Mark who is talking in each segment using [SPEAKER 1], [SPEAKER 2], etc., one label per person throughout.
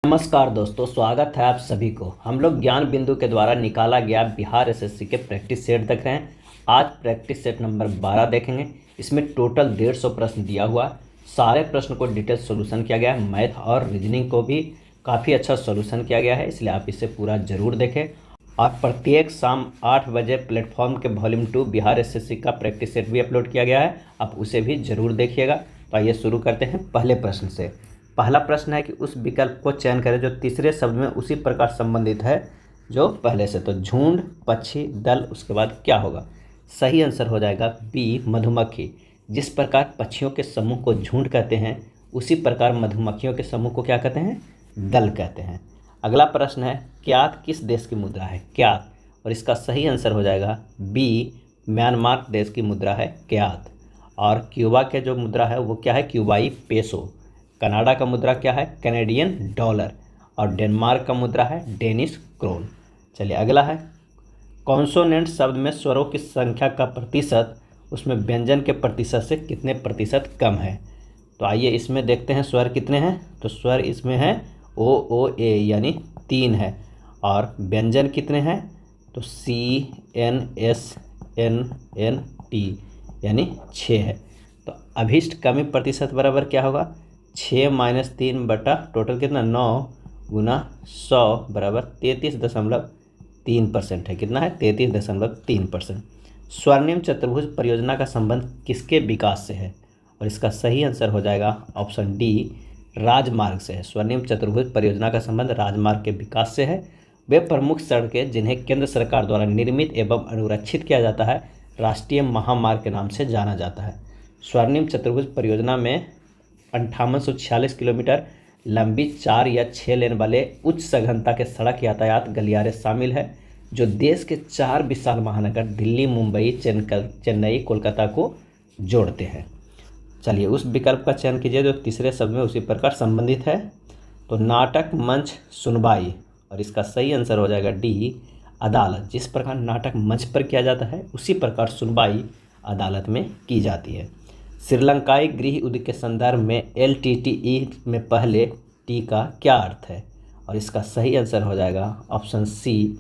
[SPEAKER 1] नमस्कार दोस्तों, स्वागत है आप सभी को। हम लोग ज्ञान बिंदु के द्वारा निकाला गया बिहार एसएससी के प्रैक्टिस सेट देख रहे हैं। आज प्रैक्टिस सेट नंबर 12 देखेंगे। इसमें टोटल 150 प्रश्न दिया हुआ है। सारे प्रश्न को डिटेल सोल्यूशन किया गया है। मैथ और रीजनिंग को भी काफ़ी अच्छा सोल्यूशन किया गया है, इसलिए आप इसे पूरा जरूर देखें। और प्रत्येक शाम 8 बजे प्लेटफॉर्म के वॉल्यूम 2 बिहार एसएससी का प्रैक्टिस सेट भी अपलोड किया गया है, आप उसे भी जरूर देखिएगा। तो आइए शुरू करते हैं पहले प्रश्न से। पहला प्रश्न है कि उस विकल्प को चयन करें जो तीसरे शब्द में उसी प्रकार संबंधित है जो पहले से। तो झुंड, पक्षी, दल, उसके बाद क्या होगा? सही आंसर हो जाएगा बी, मधुमक्खी। जिस प्रकार पक्षियों के समूह को झुंड कहते हैं, उसी प्रकार मधुमक्खियों के समूह को क्या कहते हैं? दल कहते हैं। अगला प्रश्न है, क्यात किस देश की मुद्रा है? क्यात, और इसका सही आंसर हो जाएगा बी, म्यांमार देश की मुद्रा है क्यात। और क्यूबा के जो मुद्रा है वो क्या है? क्यूबाई पेसो। कनाडा का मुद्रा क्या है? Canadian dollar. और डेनमार्क का मुद्रा है डेनिश क्रोन। चलिए अगला है, कॉन्सोनेंट शब्द में स्वरों की संख्या का प्रतिशत उसमें व्यंजन के प्रतिशत से कितने प्रतिशत कम है? तो आइए इसमें देखते हैं स्वर कितने हैं। तो स्वर इसमें है ओ ए यानी 3 है। और व्यंजन कितने हैं? तो C N S N N T यानी 6 है। तो अभिष्ट कमी प्रतिशत बराबर क्या होगा? 6 - 3 बटा टोटल कितना? 9 गुना 100 बराबर 33.3% है। कितना है? 33.3%। स्वर्णिम चतुर्भुज परियोजना का संबंध किसके विकास से है? और इसका सही आंसर हो जाएगा ऑप्शन डी, राजमार्ग से है। स्वर्णिम चतुर्भुज परियोजना का संबंध राजमार्ग के विकास से है। वे प्रमुख सड़कें जिन्हें केंद्र सरकार द्वारा निर्मित एवं अनुरक्षित किया जाता है राष्ट्रीय महामार्ग के नाम से जाना जाता है। स्वर्णिम चतुर्भुज परियोजना में 5846 किलोमीटर लंबी 4 या 6 लेन वाले उच्च सघनता के सड़क यातायात गलियारे शामिल है जो देश के 4 विशाल महानगर दिल्ली, मुंबई, चेन्नई, कोलकाता को जोड़ते हैं। चलिए उस विकल्प का चयन कीजिए जो तीसरे शब्द में उसी प्रकार संबंधित है। तो नाटक, मंच, सुनवाई, और इसका सही आंसर हो जाएगा डी, अदालत। जिस प्रकार नाटक मंच पर किया जाता है उसी प्रकार सुनवाई अदालत में की जाती है। श्रीलंकाई गृह युद्ध के संदर्भ में LTTE में पहले टी का क्या अर्थ है? और इसका सही आंसर हो जाएगा ऑप्शन सी,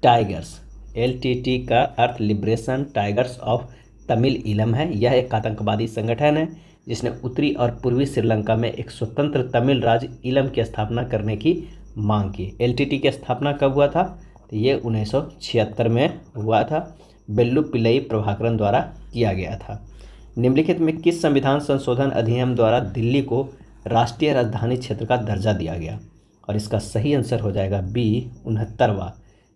[SPEAKER 1] टाइगर्स। LTT का अर्थ liberation tigers of Tamil Eelam है। यह एक आतंकवादी संगठन है जिसने उत्तरी और पूर्वी श्रीलंका में एक स्वतंत्र तमिल राज्य ईलम की स्थापना करने की मांग की। LTT की स्थापना कब हुआ था? तो ये 1976 में हुआ था। वेल्लू पिल्लई प्रभाकरन द्वारा किया गया था। निम्नलिखित में किस संविधान संशोधन अधिनियम द्वारा दिल्ली को राष्ट्रीय राजधानी क्षेत्र का दर्जा दिया गया? और इसका सही आंसर हो जाएगा बी, 69वां।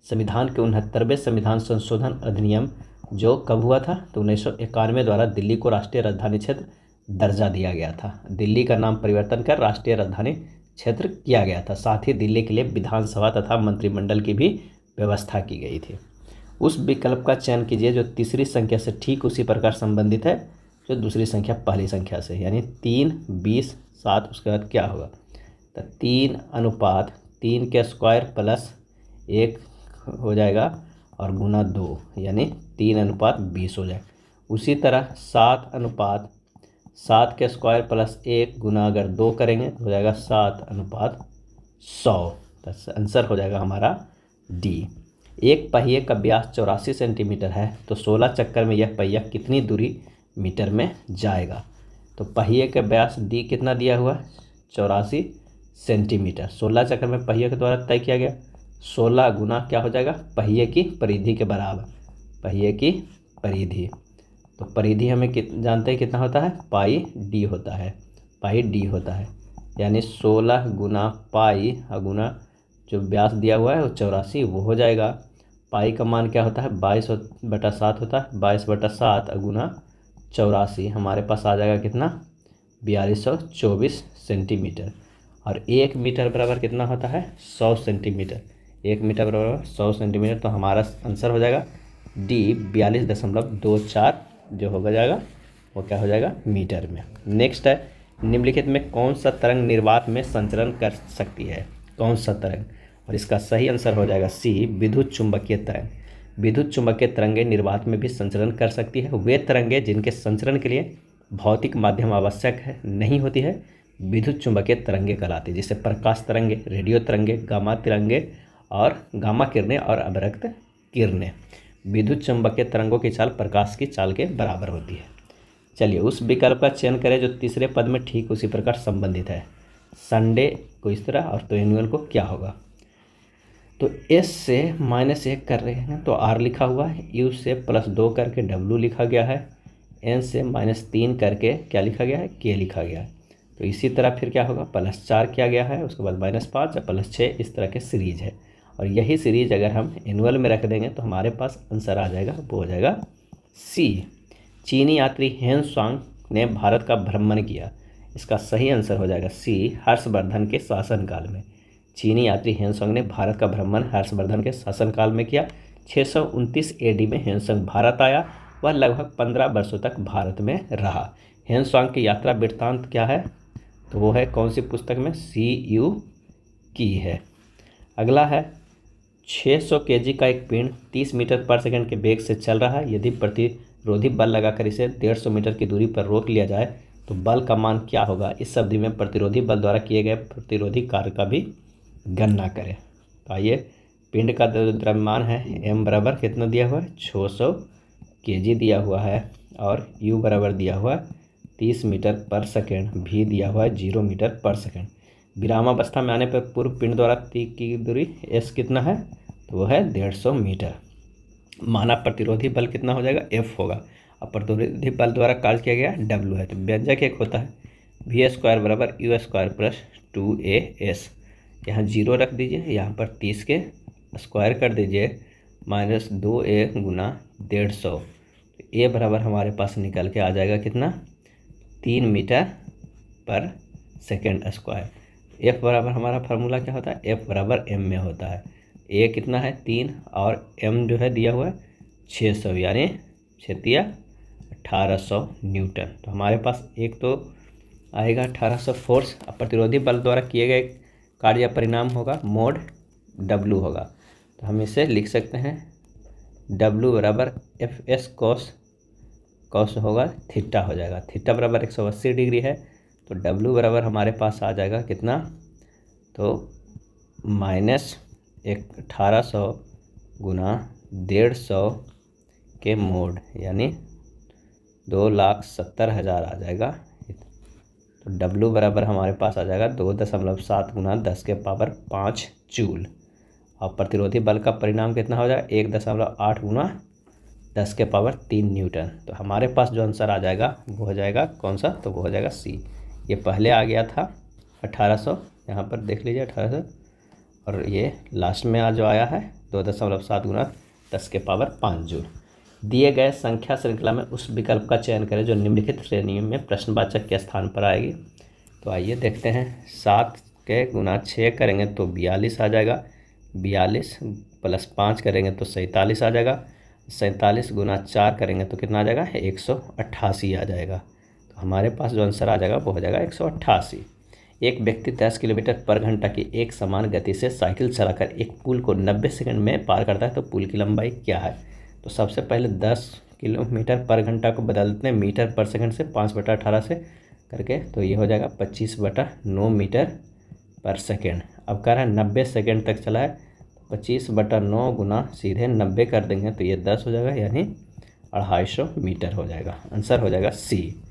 [SPEAKER 1] संविधान के 69वें संविधान संशोधन अधिनियम जो कब हुआ था? तो 1991 द्वारा दिल्ली को राष्ट्रीय राजधानी क्षेत्र दर्जा दिया गया था। दिल्ली का नाम परिवर्तन कर राष्ट्रीय राजधानी क्षेत्र किया गया था। साथ ही दिल्ली के लिए विधानसभा तथा मंत्रिमंडल की भी व्यवस्था की गई थी। उस विकल्प का चयन कीजिए जो तीसरी संख्या से ठीक उसी प्रकार संबंधित है जो दूसरी संख्या पहली संख्या से, यानी 3, 20, 7। उसके बाद क्या होगा? तो 3:3 के स्क्वायर प्लस 1 हो जाएगा और गुना 2 यानी 3:20 हो जाएगा। उसी तरह 7:7 के स्क्वायर प्लस 1 गुना अगर 2 करेंगे तो हो जाएगा 7:100। तो आंसर हो जाएगा हमारा डी। एक पहिए का व्यास 84 सेंटीमीटर है तो 16 चक्कर में यह पहिया कितनी दूरी मीटर में जाएगा? तो पहिए का व्यास डी कितना दिया हुआ है? 84 सेंटीमीटर। 16 चक्कर में पहिए के द्वारा तय किया गया। 16 गुना क्या हो जाएगा? पहिए की परिधि के बराबर। पहिए की परिधि, तो परिधि हमें जानते हैं कितना होता है? पाई डी होता है। पाई डी होता है यानी 16 गुना पाई गुना जो व्यास दिया हुआ है वो 84 वो हो जाएगा। पाई का मान क्या होता है? 22/7 होता है। 22/7 गुना 84 हमारे पास आ जाएगा कितना? 4224 सेंटीमीटर। और 1 मीटर बराबर कितना होता है? 100 सेंटीमीटर। 1 मीटर बराबर 100 सेंटीमीटर। तो हमारा आंसर हो जाएगा डी, 42.24 जो होगा जाएगा वो क्या हो जाएगा? मीटर में। नेक्स्ट है, निम्नलिखित में कौन सा तरंग निर्वात में संचरण कर सकती है? कौन सा तरंग? और इसका सही आंसर हो जाएगा सी, विद्युत चुंबकीय तरंग। विद्युत चुंबकीय तरंगें निर्वात में भी संचरण कर सकती है। वे तरंगें जिनके संचरण के लिए भौतिक माध्यम आवश्यक है नहीं होती है विद्युत चुंबकीय तरंगे कहलाती है, जिसे प्रकाश तरंगे, रेडियो तरंगे, गामा तरंगे और गामा किरणें और अवरक्त किरणें। विद्युत चुंबकीय तरंगों की चाल प्रकाश की चाल के बराबर होती है। चलिए उस विकल्प का चयन करें जो तीसरे पद में ठीक उसी प्रकार संबंधित है। संडे को इस तरह और तो एनुअल को क्या होगा। तो एस से -1 कर रहे हैं तो आर लिखा हुआ है, यू से +2 करके डब्ल्यू लिखा गया है, एन से -3 करके क्या लिखा गया है, के लिखा गया है। तो इसी तरह फिर क्या होगा, +4 किया गया है, उसके बाद -5 या +6, इस तरह के सीरीज है। और यही सीरीज अगर हम एनुअल में रख देंगे तो हमारे पास आंसर आ जाएगा, वो हो जाएगा सी। चीनी यात्री हेन सांग ने भारत का भ्रमण किया। इसका सही आंसर हो जाएगा सी, हर्षवर्धन के शासनकाल में। चीनी यात्री हेनसोंग ने भारत का भ्रमण हर्षवर्धन के शासनकाल में किया। 629 AD में हेनसोंग भारत आया। वह लगभग 15 वर्षों तक भारत में रहा। हेनसोंग की यात्रा वृत्तांत क्या है, तो वो है कौन सी पुस्तक में, CU की है। अगला है 600 kg का एक पिंड 30 मीटर पर सेकंड के वेग से चल रहा है। यदि प्रतिरोधी बल लगाकर इसे 150 मीटर की दूरी पर रोक लिया जाए तो बल का मान क्या होगा। इस अवधि में प्रतिरोधी बल द्वारा किए गए प्रतिरोधी कार्य का भी गणना करें। तो आइए, पिंड का द्रव्यमान है m बराबर कितना दिया हुआ है, 600 kg दिया हुआ है, और u बराबर दिया हुआ है 30 मीटर पर सेकेंड, v दिया हुआ है 0 मीटर पर सेकेंड। विरामावस्था में आने पर पूर्व पिंड द्वारा की दूरी s कितना है, तो वो है 150 मीटर। माना प्रतिरोधी बल कितना हो जाएगा, F होगा, और प्रतिरोधी बल द्वारा कार्य किया गया W है। तो व्यंजक एक होता है v² बराबर u² प्लस 2as। यहाँ 0 रख दीजिए, यहाँ पर 30 के स्क्वायर कर दीजिए, -2a गुना 150। तो ए बराबर हमारे पास निकल के आ जाएगा कितना, 3 मीटर पर सेकेंड स्क्वायर। एफ बराबर हमारा फार्मूला क्या होता है, एफ बराबर एम में होता है। ए कितना है 3, और एम जो है दिया हुआ है 600, यानी 1800 न्यूटन। तो हमारे पास एक तो आएगा 1800 फोर्स, और प्रतिरोधी बल द्वारा किए गए कार्य परिणाम होगा मोड W होगा। तो हम इसे लिख सकते हैं W बराबर FS कॉस होगा थीटा हो जाएगा। थीटा बराबर 180 डिग्री है, तो W बराबर हमारे पास आ जाएगा कितना, तो -1800 गुना 150 के मोड, यानी 2,70,000 आ जाएगा। तो W बराबर हमारे पास आ जाएगा 2.7 गुना 10 के पावर 5 जूल। और प्रतिरोधी बल का परिणाम कितना हो जाएगा, 1.8 गुना 10 के पावर 3 न्यूटन। तो हमारे पास जो आंसर आ जाएगा वो हो जाएगा कौन सा, तो वो हो जाएगा सी। ये पहले आ गया था 1800, यहाँ पर देख लीजिए 1800, और ये लास्ट में आज जो आया है 2.7 गुना 10 के पावर 5 जूल। दिए गए संख्या श्रृंखला में उस विकल्प का चयन करें जो निम्नलिखित श्रेणी में प्रश्नवाचक के स्थान पर आएगी। तो आइए देखते हैं, 7 के गुना 6 करेंगे तो 42 आ जाएगा, 42 + 5 करेंगे तो 47 आ जाएगा, 47 गुना 4 करेंगे तो कितना आ जाएगा, 188 आ जाएगा। तो हमारे पास जो आंसर आ जाएगा वो हो जाएगा 188। एक व्यक्ति 10 किलोमीटर पर घंटा की एक समान गति से साइकिल चलाकर एक पुल को 90 सेकंड में पार करता है, तो पुल की लंबाई क्या है। तो सबसे पहले 10 किलोमीटर पर घंटा को बदल देते हैं मीटर पर सेकंड से, 5/18 से करके, तो ये हो जाएगा 25/9 मीटर पर सेकंड। अब कह रहा है 90 सेकंड तक चला है, 25/9 गुना सीधे 90 कर देंगे तो ये 10 हो जाएगा, यानी 250 मीटर हो जाएगा। आंसर हो जाएगा सी।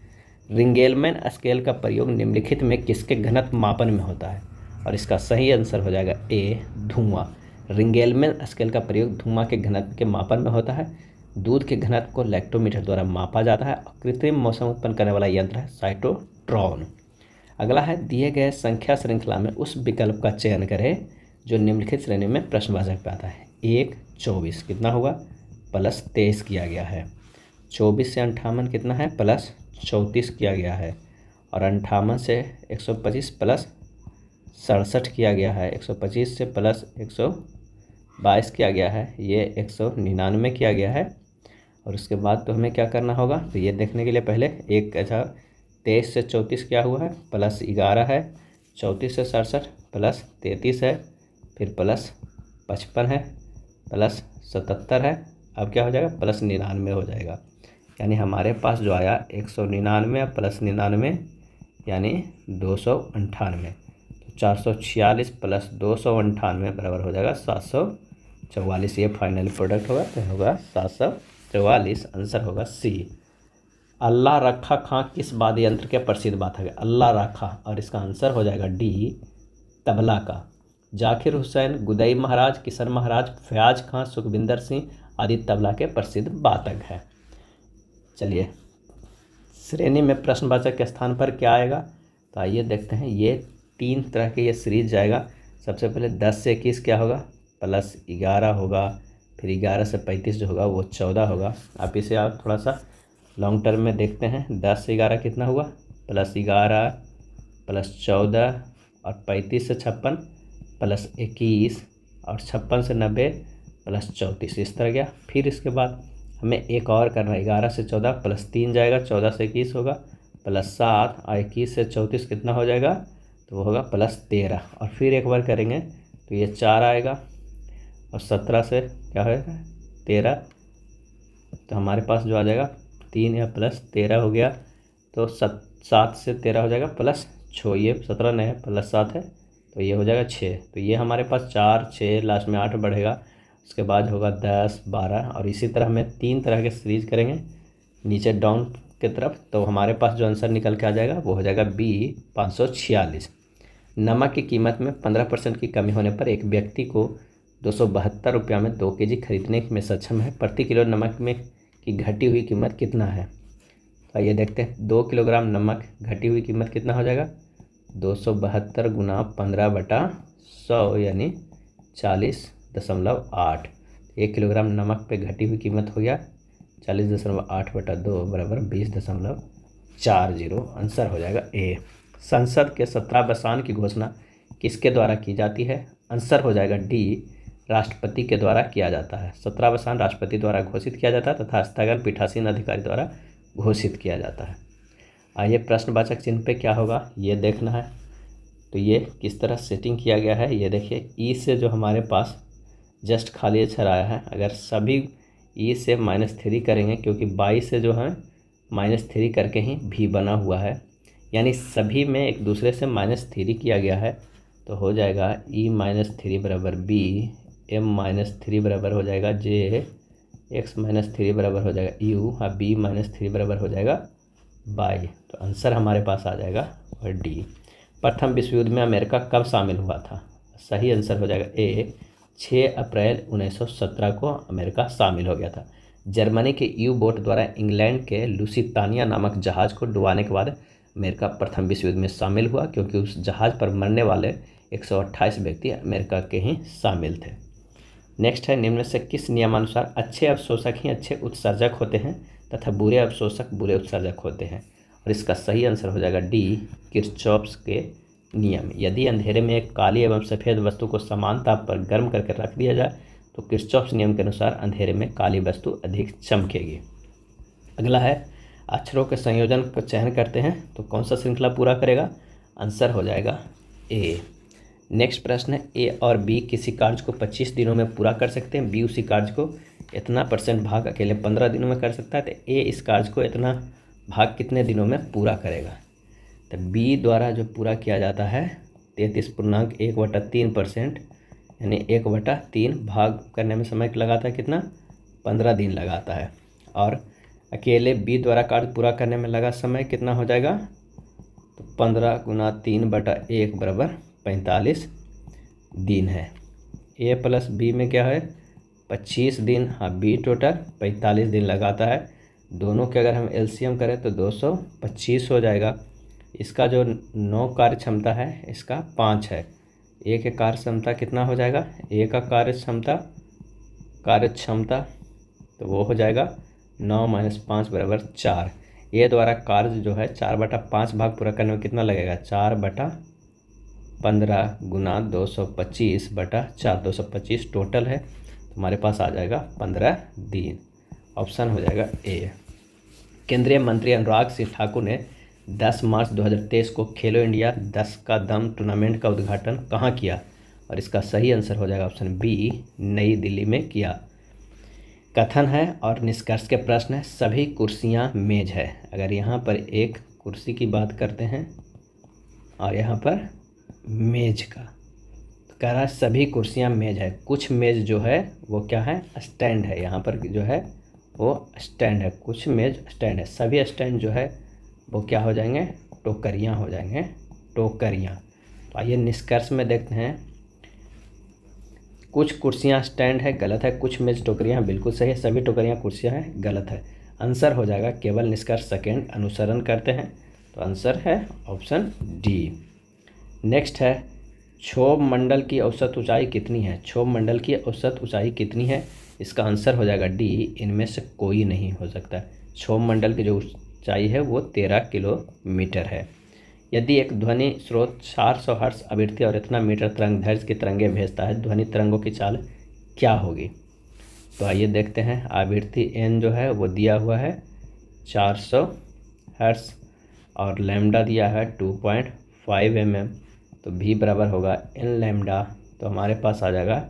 [SPEAKER 1] रिंगेलमैन स्केल का प्रयोग निम्नलिखित में किसके घनत्व मापन में होता है, और इसका सही आंसर हो जाएगा ए, धुआं। रिंगेलमैन स्केल का प्रयोग धुआं के घनत्व के मापन में होता है। दूध के घनत्व को लैक्टोमीटर द्वारा मापा जाता है। कृत्रिम मौसम उत्पन्न करने वाला यंत्र है साइटोट्रॉन। अगला है, दिए गए संख्या श्रृंखला में उस विकल्प का चयन करें जो निम्नलिखित श्रेणी में प्रश्नवाचक पे आता है। 1 24 कितना होगा, +23 किया गया है। 24 से 58 कितना है, +34 किया गया है। और 58 से 125 +67 किया गया है। 125 से +122 किया गया है। ये 199 किया गया है। और उसके बाद तो हमें क्या करना होगा, तो ये देखने के लिए पहले एक 23 से 34 क्या हुआ है, +11 है। 34 से 67 +33 है, फिर +55 है, +77 है। अब क्या हो जाएगा, +99 हो जाएगा। यानी हमारे पास जो आया 199 + 99 यानी 298। तो 446 प्लस 298 बराबर हो जाएगा 744। ये फाइनल प्रोडक्ट होगा तो होगा 744। आंसर होगा सी। अल्लाह रखा खां किस वाद्य यंत्र के प्रसिद्ध वादक है? अल्लाह रखा, और इसका आंसर हो जाएगा डी, तबला का। जाकिर हुसैन, गुदई महाराज, किशन महाराज, फयाज खां, सुखविंदर सिंह आदि तबला के प्रसिद्ध वादक हैं। चलिए, श्रेणी में प्रश्नवाचक के स्थान पर क्या आएगा? तो आइए देखते हैं। ये 3 तरह के ये सीरीज जाएगा। सबसे पहले 10 से 21 क्या होगा? प्लस 11 होगा। फिर 11 से 35 जो होगा वो 14 होगा। आप इसे आप थोड़ा सा लॉन्ग टर्म में देखते हैं। 10 से 11 कितना हुआ? प्लस 11 प्लस 14 और 35 से 56 प्लस 21 और 56 से 90 प्लस 34, इस तरह गया। फिर इसके बाद हमें एक और करना है। 11 से 14 प्लस 3 जाएगा, 14 से 21 होगा प्लस 7 और 21 से 34 कितना हो जाएगा? तो वो होगा प्लस 13। और फिर एक बार करेंगे तो ये 4 आएगा और 17 से क्या होगा? 13। तो हमारे पास जो आ जाएगा 3 या प्लस 13 हो गया। तो 7 से 13 हो जाएगा प्लस 6, ये 17 नहीं है, प्लस 7 है तो ये हो जाएगा 6। तो ये हमारे पास 4 6 लास्ट में 8 बढ़ेगा। उसके बाद होगा 10 12 और इसी तरह हमें 3 तरह के सीरीज करेंगे नीचे डाउन की तरफ। तो हमारे पास जो आंसर निकल के आ जाएगा वो हो जाएगा बी, 546। नमक की कीमत में 15% की कमी होने पर एक व्यक्ति को 272 रुपया में 2 kg खरीदने में सक्षम है। प्रति किलो नमक में की घटी हुई कीमत कितना है? तो आइए देखते हैं। 2 किलोग्राम नमक घटी हुई कीमत कितना हो जाएगा? 272 गुना 15/100 यानी 40.8। 1 किलोग्राम नमक पे घटी हुई कीमत हो गया 40.8/2 बराबर 20.40। आंसर हो जाएगा ए। संसद के 17वें की घोषणा किसके द्वारा की जाती है? आंसर हो जाएगा डी, राष्ट्रपति के द्वारा किया जाता है। 17वां राष्ट्रपति द्वारा घोषित किया जाता है तथा स्थगन पीठासीन अधिकारी द्वारा घोषित किया जाता है। आइए, प्रश्नवाचक चिन्ह पे क्या होगा ये देखना है। तो ये किस तरह सेटिंग किया गया है ये देखिए। ई से जो हमारे पास जस्ट खाली अक्षर आया है, अगर सभी ई से -3 करेंगे, क्योंकि 22 से जो है -3 करके ही भी बना हुआ है, यानी सभी में एक दूसरे से -3 किया गया है। तो हो जाएगा ई -3 बराबर बी, एम -3 बराबर हो जाएगा जे, एक्स -3 बराबर हो जाएगा यू और बी -3 बराबर हो जाएगा बाई। तो आंसर हमारे पास आ जाएगा और डी। प्रथम विश्व युद्ध में अमेरिका कब शामिल हुआ था? सही आंसर हो जाएगा ए, 6 अप्रैल 1917 को अमेरिका शामिल हो गया था। जर्मनी के यू बोट द्वारा इंग्लैंड के लुसितानिया नामक जहाज को डुबाने के बाद अमेरिका प्रथम विश्व युद्ध में शामिल हुआ, क्योंकि उस जहाज पर मरने वाले 128 व्यक्ति अमेरिका के ही शामिल थे। नेक्स्ट है, निम्न में से किस नियमानुसार अच्छे अवशोषक ही अच्छे उत्सर्जक होते हैं तथा बुरे अवशोषक बुरे उत्सर्जक होते हैं? और इसका सही आंसर हो जाएगा डी, किरचॉफ्स के नियम। यदि अंधेरे में एक काली एवं सफ़ेद वस्तु को समान ताप पर गर्म करके रख दिया जाए तो किरचॉफ्स नियम के अनुसार अंधेरे में काली वस्तु अधिक चमकेगी। अगला है, अक्षरों के संयोजन का चयन करते हैं तो कौन सा श्रृंखला पूरा करेगा? आंसर हो जाएगा ए। नेक्स्ट प्रश्न है, ए और बी किसी कार्य को 25 दिनों में पूरा कर सकते हैं, बी उसी कार्य को इतना % भाग अकेले 15 दिनों में कर सकता है, तो ए इस कार्य को इतना भाग कितने दिनों में पूरा करेगा? तो बी द्वारा जो पूरा किया जाता है 33.1/3%, यानी 1/3 भाग करने में समय लगाता है कितना? 15 दिन लगाता है। और अकेले बी द्वारा कार्य पूरा करने में लगा समय कितना हो जाएगा? तो 15 गुना 3/1 बराबर 45 दिन है। ए प्लस बी में क्या है? 25 दिन, हाँ बी टोटल 45 दिन लगाता है। दोनों के अगर हम एलसीएम करें तो 225 हो जाएगा। इसका जो 9 कार्य क्षमता है इसका 5 है। ए के कार्य क्षमता कितना हो जाएगा? ए का कार्य क्षमता तो वो हो जाएगा 9 - 5 बराबर 4। ए द्वारा कार्य जो है 4/5 भाग पूरा करने में कितना लगेगा? 4/15 गुना 225/4, 225 टोटल है, तो हमारे पास आ जाएगा 15 दिन। ऑप्शन हो जाएगा ए। केंद्रीय मंत्री अनुराग सिंह ठाकुर ने 10 मार्च 2023 को खेलो इंडिया 10 का दम टूर्नामेंट का उद्घाटन कहाँ किया? और इसका सही आंसर हो जाएगा ऑप्शन बी, नई दिल्ली में किया। कथन है और निष्कर्ष के प्रश्न है, सभी कुर्सियाँ मेज है। अगर यहाँ पर एक कुर्सी की बात करते हैं और यहाँ पर मेज का। तो कह रहा है सभी कुर्सियाँ मेज है, कुछ मेज जो है वो क्या है, स्टैंड है। यहाँ पर जो है वो स्टैंड है, कुछ मेज स्टैंड है, सभी स्टैंड जो है वो क्या हो जाएंगे, टोकरियाँ हो जाएंगे, टोकरियाँ। तो आइए निष्कर्ष में देखते हैं। कुछ कुर्सियाँ स्टैंड है, गलत है। कुछ मेज टोकरियाँ, बिल्कुल सही है। सभी टोकरियाँ कुर्सियाँ हैं, गलत है। आंसर हो जाएगा केवल निष्कर्ष सेकेंड अनुसरण करते हैं। तो आंसर है ऑप्शन डी। नेक्स्ट है क्षोभ मंडल की औसत ऊंचाई कितनी है। क्षोभ मंडल की औसत ऊंचाई कितनी है, इसका आंसर हो जाएगा डी, इनमें से कोई नहीं हो सकता। क्षोभ मंडल की जो ऊंचाई है वो 13 किलोमीटर है। यदि एक ध्वनि स्रोत 400 हर्ट्ज आवृत्ति और इतना मीटर तरंग दैर्ध्य की तरंगें भेजता है, ध्वनि तरंगों की चाल क्या होगी। तो आइए देखते हैं। आवृत्ति एन जो है वो दिया हुआ है 400 हर्ट्ज और लैम्डा दिया है 2.5 mm। तो भी बराबर होगा एन लैम्डा। तो हमारे पास आ जाएगा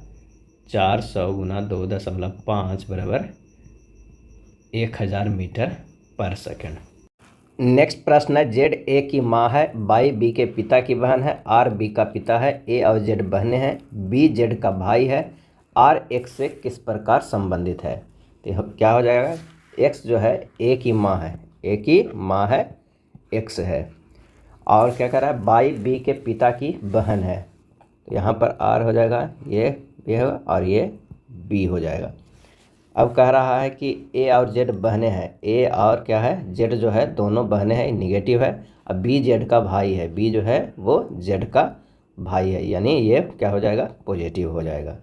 [SPEAKER 1] 400 गुना 2.5 बराबर 1000 मीटर पर सेकंड। नेक्स्ट प्रश्न है जेड ए की माँ है, वाई बी के पिता की बहन है, आर बी का पिता है, ए और जेड बहनें हैं, बी जेड का भाई है, आर एक्स से किस प्रकार संबंधित है। तो क्या हो जाएगा, एक्स जो है ए की माँ है, ए की माँ है, एक्स है। और क्या कह रहा है, वाई बी के पिता की बहन है। तो यहाँ पर आर हो जाएगा, ये होगा और ये बी हो जाएगा। अब कह रहा है कि ए और जेड बहनें हैं, ए और क्या है जेड जो है दोनों बहनें हैं, निगेटिव है। अब बी जेड का भाई है, बी जो है वो जेड का भाई है, यानी ये क्या हो जाएगा, पॉजिटिव हो जाएगा।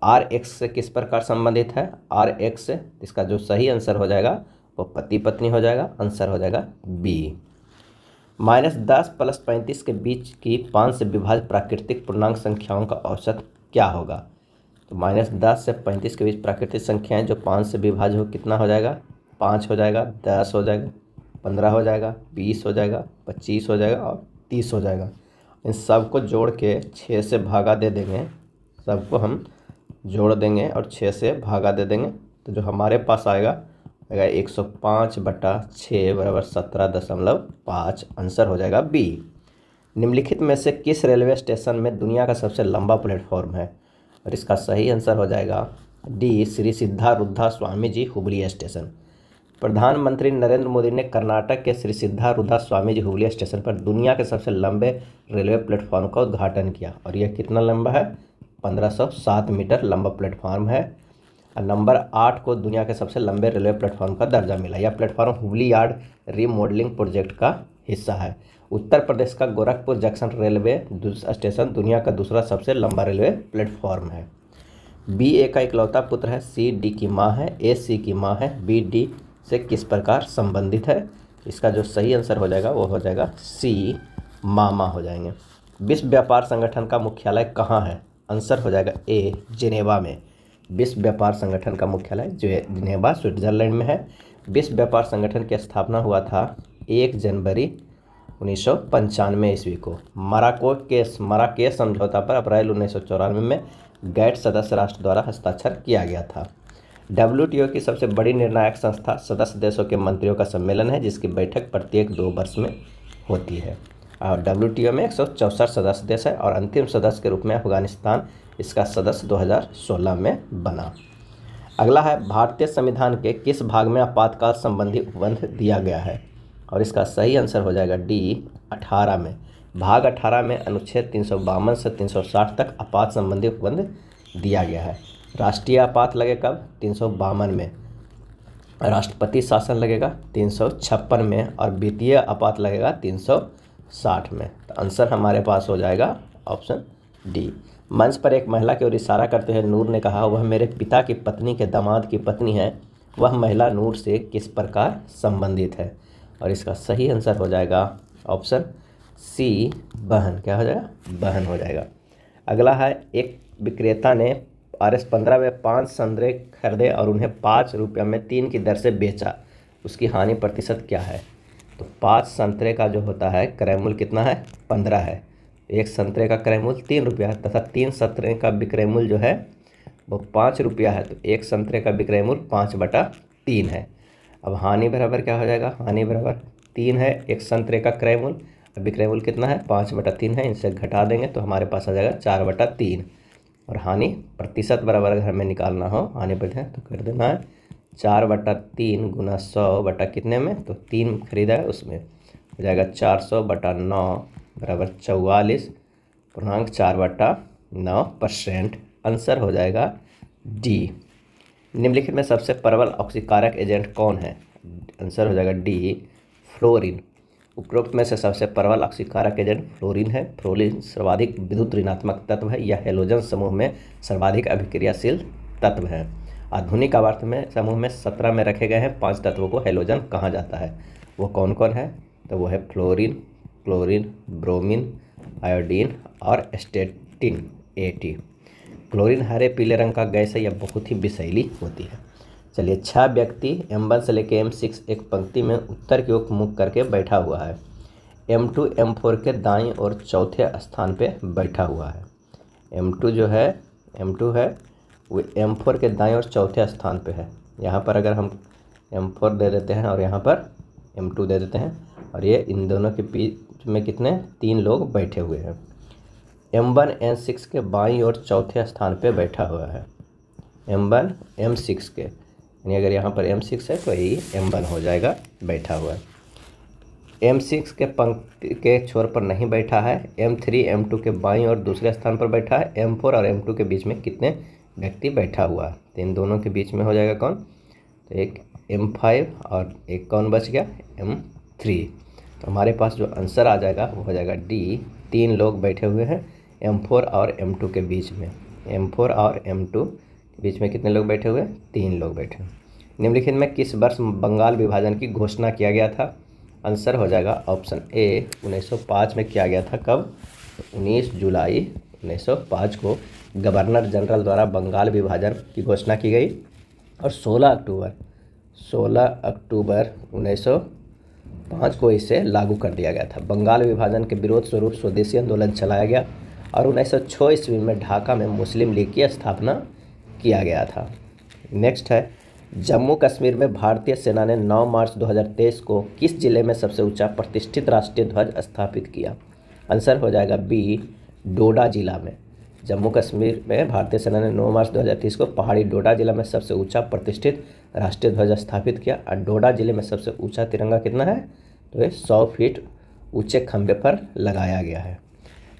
[SPEAKER 1] आर एक्स से किस प्रकार संबंधित है, आर एक्स से, इसका जो सही आंसर हो जाएगा वो पति पत्नी हो जाएगा। आंसर हो जाएगा बी। -10 + 35 के बीच की 5 से विभाजित प्राकृतिक पूर्णांक संख्याओं का औसत क्या होगा। तो -10 से 35 के बीच प्राकृतिक संख्याएं जो 5 से विभाज्य हो, कितना हो जाएगा, 5 हो जाएगा, 10 हो जाएगा, 15 हो जाएगा, 20 हो जाएगा, 25 हो जाएगा और 30 हो जाएगा। इन सब को जोड़ के 6 से भागा दे देंगे, सबको हम जोड़ देंगे और 6 से भागा दे देंगे। तो जो हमारे पास आएगा 105/6 बराबर 17.5। आंसर हो जाएगा बी। निम्नलिखित में से किस रेलवे स्टेशन में दुनिया का सबसे लंबा प्लेटफॉर्म है, और इसका सही आंसर हो जाएगा डी, श्री सिद्धारूढ़ा स्वामी जी हुबली स्टेशन। प्रधानमंत्री नरेंद्र मोदी ने कर्नाटक के श्री सिद्धारूढ़ा स्वामी जी हुबली स्टेशन पर दुनिया के सबसे लंबे रेलवे प्लेटफॉर्म का उद्घाटन किया, और यह कितना लंबा है, 1507 मीटर लंबा प्लेटफॉर्म है। और नंबर 8 को दुनिया के सबसे लंबे रेलवे प्लेटफॉर्म का दर्जा मिला। यह platform Hubli yard remodelling project का हिस्सा है। उत्तर प्रदेश का गोरखपुर जंक्शन रेलवे स्टेशन दुनिया का दूसरा सबसे लंबा रेलवे प्लेटफॉर्म है। बी ए का इकलौता पुत्र है, सी डी की माँ है, ए सी की माँ है, बी डी से किस प्रकार संबंधित है। इसका जो सही आंसर हो जाएगा वो हो जाएगा सी, मामा हो जाएंगे। विश्व व्यापार संगठन का मुख्यालय कहाँ है। आंसर हो जाएगा ए, जिनेवा में। विश्व व्यापार संगठन का मुख्यालय जो जिनेवा स्विट्जरलैंड में है। विश्व व्यापार संगठन की स्थापना हुआ था 1 जनवरी 1995 ईस्वी को। मराकेश समझौता पर अप्रैल 1994 में गैट सदस्य राष्ट्र द्वारा हस्ताक्षर किया गया था। WTO की सबसे बड़ी निर्णायक संस्था सदस्य देशों के मंत्रियों का सम्मेलन है, जिसकी बैठक प्रत्येक 2 वर्ष में होती है। और WTO में 164 सदस्य देश है और अंतिम सदस्य के रूप में अफगानिस्तान इसका सदस्य 2016 में बना। अगला है भारतीय संविधान के किस भाग में आपातकाल संबंधी उपबंध दिया गया है, और इसका सही आंसर हो जाएगा डी, 18 में। भाग 18 में अनुच्छेद 352 से 360 तक आपात संबंधी उपबंध दिया गया है। राष्ट्रीय आपात लगे कब, 352 में। राष्ट्रपति शासन लगेगा 356 में और वित्तीय आपात लगेगा 360 में। तो आंसर हमारे पास हो जाएगा ऑप्शन डी। मंच पर एक महिला की ओर इशारा करते हुए नूर ने कहा, वह मेरे पिता की पत्नी के दामाद की पत्नी है। वह महिला नूर से किस प्रकार संबंधित है, और इसका सही आंसर हो जाएगा ऑप्शन सी, बहन। क्या हो जाएगा, बहन हो जाएगा। अगला है एक विक्रेता ने RS-15 में 5 संतरे खरीदे और उन्हें 5 रुपये में 3 की दर से बेचा, उसकी हानि प्रतिशत क्या है। तो 5 संतरे का जो होता है क्रय मूल्य कितना है, 15 है। एक संतरे का क्रय मूल्य 3 रुपया है तथा 3 संतरे का विक्रय मूल्य जो है वो 5 रुपया है। तो एक संतरे का विक्रय मूल्य 5/3 है। अब हानि बराबर क्या हो जाएगा, हानि बराबर 3 है एक संतरे का क्रय मूल्य अभिक्रय मूल्य कितना है 5/3 है, इनसे घटा देंगे तो हमारे पास आ जाएगा 4/3। और हानि प्रतिशत बराबर अगर हमें निकालना हो हानि प्रतिशत तो कर देना है 4/3 गुना 100 बटा कितने में, तो 3 खरीदा है उसमें हो जाएगा 400/9 बराबर 44.4/9%। आंसर हो जाएगा डी। निम्नलिखित में सबसे प्रबल ऑक्सीकारक एजेंट कौन है? आंसर हो जाएगा डी फ्लोरीन। उपरोक्त में से सबसे प्रबल ऑक्सीकारक एजेंट फ्लोरीन है। फ्लोरीन सर्वाधिक विद्युत ऋणात्मक तत्व है। यह हेलोजन समूह में सर्वाधिक अभिक्रियाशील तत्व है। आधुनिक आवर्त में समूह में 17 में रखे गए हैं 5 तत्वों को हेलोजन कहा जाता है। वो कौन कौन है? तो वो है फ्लोरीन, क्लोरीन, ब्रोमीन, आयोडीन और एस्टेटिन एटी। क्लोरीन हरे पीले रंग का गैस है, यह बहुत ही विषैली होती है। चलिए 6 व्यक्ति M1 से लेकर M6 एक पंक्ति में उत्तर की ओर मुख करके बैठा हुआ है। M2 M4 के दाईं और चौथे स्थान पे बैठा हुआ है। M2 जो है M2 है वो M4 के दाईं और चौथे स्थान पे है। यहाँ पर अगर हम M4 दे देते हैं और यहाँ पर M2 दे देते हैं और ये इन दोनों के बीच में कितने 3 लोग बैठे हुए हैं। M1 M6 के बाईं और चौथे स्थान पे बैठा हुआ है। M1 M6 के, यानी अगर यहाँ पर M6 है तो यही M1 हो जाएगा बैठा हुआ है। M6 के पंक्ति के छोर पर नहीं बैठा है। M3 M2 के बाईं और दूसरे स्थान पर बैठा है। M4 और M2 के बीच में कितने व्यक्ति बैठा हुआ है? तो इन दोनों के बीच में हो जाएगा कौन? तो एक M5 और एक कौन बच गया? M3। तो हमारे पास जो आंसर आ जाएगा वो हो जाएगा डी। 3 लोग बैठे हुए हैं M4 और M2 के बीच में। M4 और M2 के बीच में कितने लोग बैठे हुए? 3 लोग बैठे हुए। निम्नलिखित में किस वर्ष बंगाल विभाजन की घोषणा किया गया था? आंसर हो जाएगा ऑप्शन ए 1905 में किया गया था। कब? 19 जुलाई 1905 को गवर्नर जनरल द्वारा बंगाल विभाजन की घोषणा की गई और 16 अक्टूबर 1905 को इसे लागू कर दिया गया था। बंगाल विभाजन के विरोध स्वरूप स्वदेशी आंदोलन चलाया गया और 1906 ईस्वी में ढाका में मुस्लिम लीग की स्थापना किया गया था। नेक्स्ट है, जम्मू कश्मीर में भारतीय सेना ने 9 मार्च 2023 को किस जिले में सबसे ऊंचा प्रतिष्ठित राष्ट्रीय ध्वज स्थापित किया? आंसर हो जाएगा बी डोडा जिला में। जम्मू कश्मीर में भारतीय सेना ने 9 मार्च 2023 को पहाड़ी डोडा जिला में सबसे ऊंचा प्रतिष्ठित राष्ट्रीय ध्वज स्थापित किया। और डोडा जिले में सबसे ऊंचा तिरंगा कितना है? तो ये 100 फीट ऊंचे खंभे पर लगाया गया है।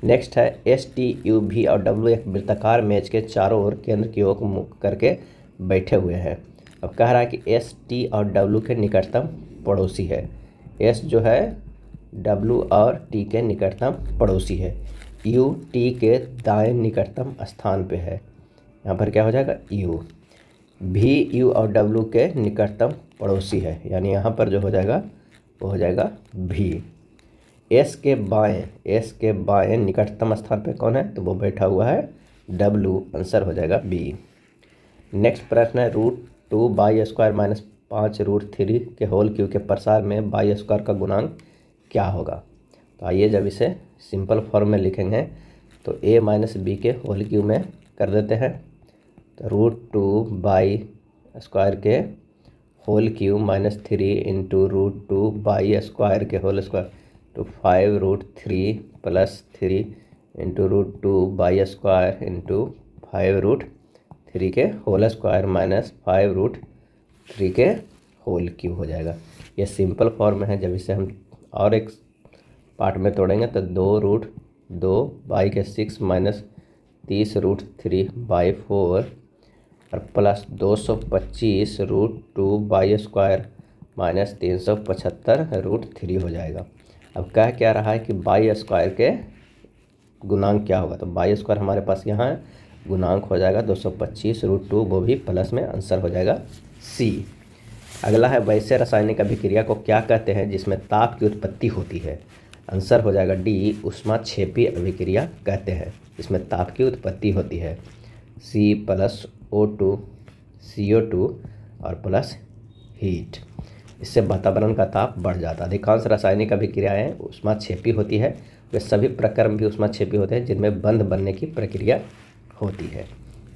[SPEAKER 1] नेक्स्ट है, STUV और W एक वृत्ताकार मेज के चारों ओर केंद्र की ओर मुख करके बैठे हुए हैं। अब कह रहा है कि ST और W के निकटतम पड़ोसी है। S जो है W और T के निकटतम पड़ोसी है। U T के दाएं निकटतम स्थान पे है। यहाँ पर क्या हो जाएगा? U। V U और W के निकटतम पड़ोसी है, यानी यहाँ पर जो हो जाएगा वो हो जाएगा V। S के बाएं निकटतम स्थान पे कौन है? तो वो बैठा हुआ है W। आंसर हो जाएगा B। नेक्स्ट प्रश्न है, √2y² - 5√3 के होल क्यू के प्रसार में y² का गुणांक क्या होगा? तो आइए जब इसे सिंपल फॉर्म में लिखेंगे तो a - b के होल क्यू में कर देते हैं। तो √2y² के होल क्यू -3 × √2y² के होल स्क्वायर तो 5√3 + 3 × √2y² × 5√3 के होल स्क्वायर -5√3 के होल क्यू हो जाएगा। ये सिंपल फॉर्म में है। जब इसे हम और एक पार्ट में तोड़ेंगे तो 2√2y6 - 30√3/4 और प्लस 225 √2y² - 375√3 हो जाएगा। अब क्या रहा है कि y² के गुणांक क्या होगा? तो y² हमारे पास यहाँ है, गुणांक हो जाएगा 225 √2, वो भी प्लस में। आंसर हो जाएगा C। अगला है, वैसे रासायनिक अभिक्रिया को क्या कहते हैं जिसमें ताप की उत्पत्ति होती है? आंसर हो जाएगा डी ऊष्माक्षेपी अभिक्रिया कहते हैं, इसमें ताप की उत्पत्ति होती है। C+O2 CO2 और प्लस हीट, इससे वातावरण का ताप बढ़ जाता है। अधिकांश रासायनिक अभिक्रियाएँ ऊष्माक्षेपी होती है। वे सभी प्रक्रम भी ऊष्माक्षेपी होते हैं जिनमें बंध बनने की प्रक्रिया होती है।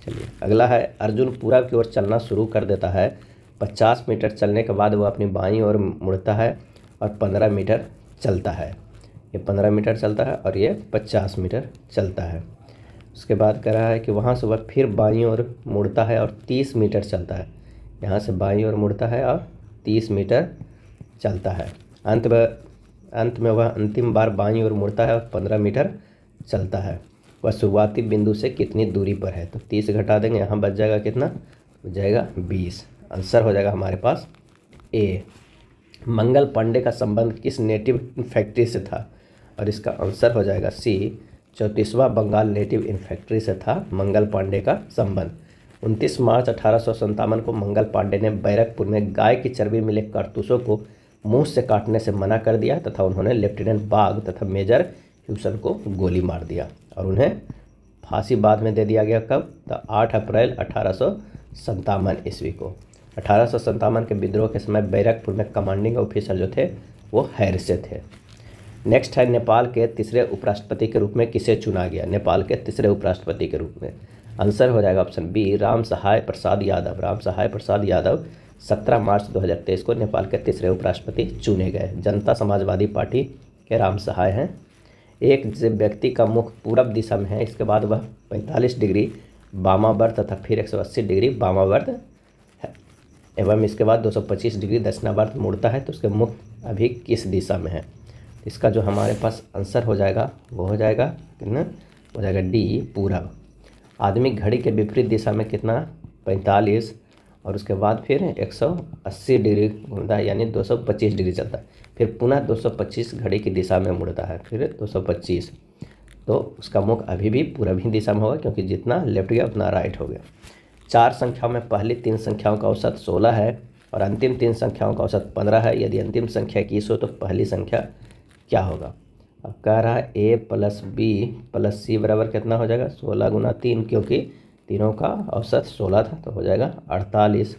[SPEAKER 1] चलिए अगला है, अर्जुन पूरब की ओर चलना शुरू कर देता है। 50 मीटर चलने के बाद वह अपनी बाईं ओर मुड़ता है और 15 मीटर चलता है। ये 15 मीटर चलता है और ये 50 मीटर चलता है। उसके बाद कह रहा है कि वहाँ से वह फिर बाईं ओर मुड़ता है और 30 मीटर चलता है। यहाँ से बाईं ओर मुड़ता है और 30 मीटर चलता है। अंत में वह अंतिम बार बाईं ओर मुड़ता है और 15 मीटर चलता है। वह शुरुआती बिंदु से कितनी दूरी पर है? तो 30 घटा देंगे, यहाँ बच जाएगा कितना? बच जाएगा 20। आंसर हो जाएगा हमारे पास ए। मंगल पांडे का संबंध किस नेटिव इन्फेक्ट्री से था? और इसका आंसर हो जाएगा सी, 34वां बंगाल नेटिव इन्फेक्ट्री से था मंगल पांडे का संबंध। 29 मार्च 1857 को मंगल पांडे ने बैरकपुर में गाय की चर्बी मिले कारतूसों को मुंह से काटने से मना कर दिया तथा उन्होंने लेफ्टिनेंट बाग तथा मेजर ह्यूसन को गोली मार दिया और उन्हें फांसी बाद में दे दिया गया। कब? तो 8 अप्रैल 1857 ईस्वी को। 1857 के विद्रोह के समय बैरकपुर में कमांडिंग ऑफिसर जो थे वो हैरिसे थे। नेक्स्ट है, नेपाल के तीसरे उपराष्ट्रपति के रूप में किसे चुना गया? नेपाल के तीसरे उपराष्ट्रपति के रूप में आंसर हो जाएगा ऑप्शन बी, राम सहाय प्रसाद यादव। राम सहाय प्रसाद यादव 17 मार्च 2023 को नेपाल के तीसरे उपराष्ट्रपति चुने गए। जनता समाजवादी पार्टी के राम सहाय हैं। एक व्यक्ति का मुख पूरब दिशा में है, इसके बाद वह 45 डिग्री वामावर्त तथा फिर 180 डिग्री वामावर्त है एवं इसके बाद 225 डिग्री दक्षिणावर्त मुड़ता है, तो उसके मुख अभी किस दिशा में है? इसका जो हमारे पास आंसर हो जाएगा वो हो जाएगा कितना? हो जाएगा डी, पूरब। आदमी घड़ी के विपरीत दिशा में कितना? 45 और उसके बाद फिर 180 डिग्री घूमता है, यानी 225 डिग्री चलता है, फिर पुनः 225 घड़ी की दिशा में मुड़ता है, फिर 225, तो उसका मुख अभी भी पूरब ही दिशा में होगा, क्योंकि जितना लेफ्ट गया उतना राइट हो गया। 4 संख्याओं में पहली 3 संख्याओं का औसत 16 है और अंतिम 3 संख्याओं का औसत 15 है। यदि अंतिम संख्या 21 हो तो पहली संख्या क्या होगा? अब कह रहा है a + b + c बराबर कितना हो जाएगा? 16 × 3, क्योंकि तीनों का औसत 16 था तो हो जाएगा 48।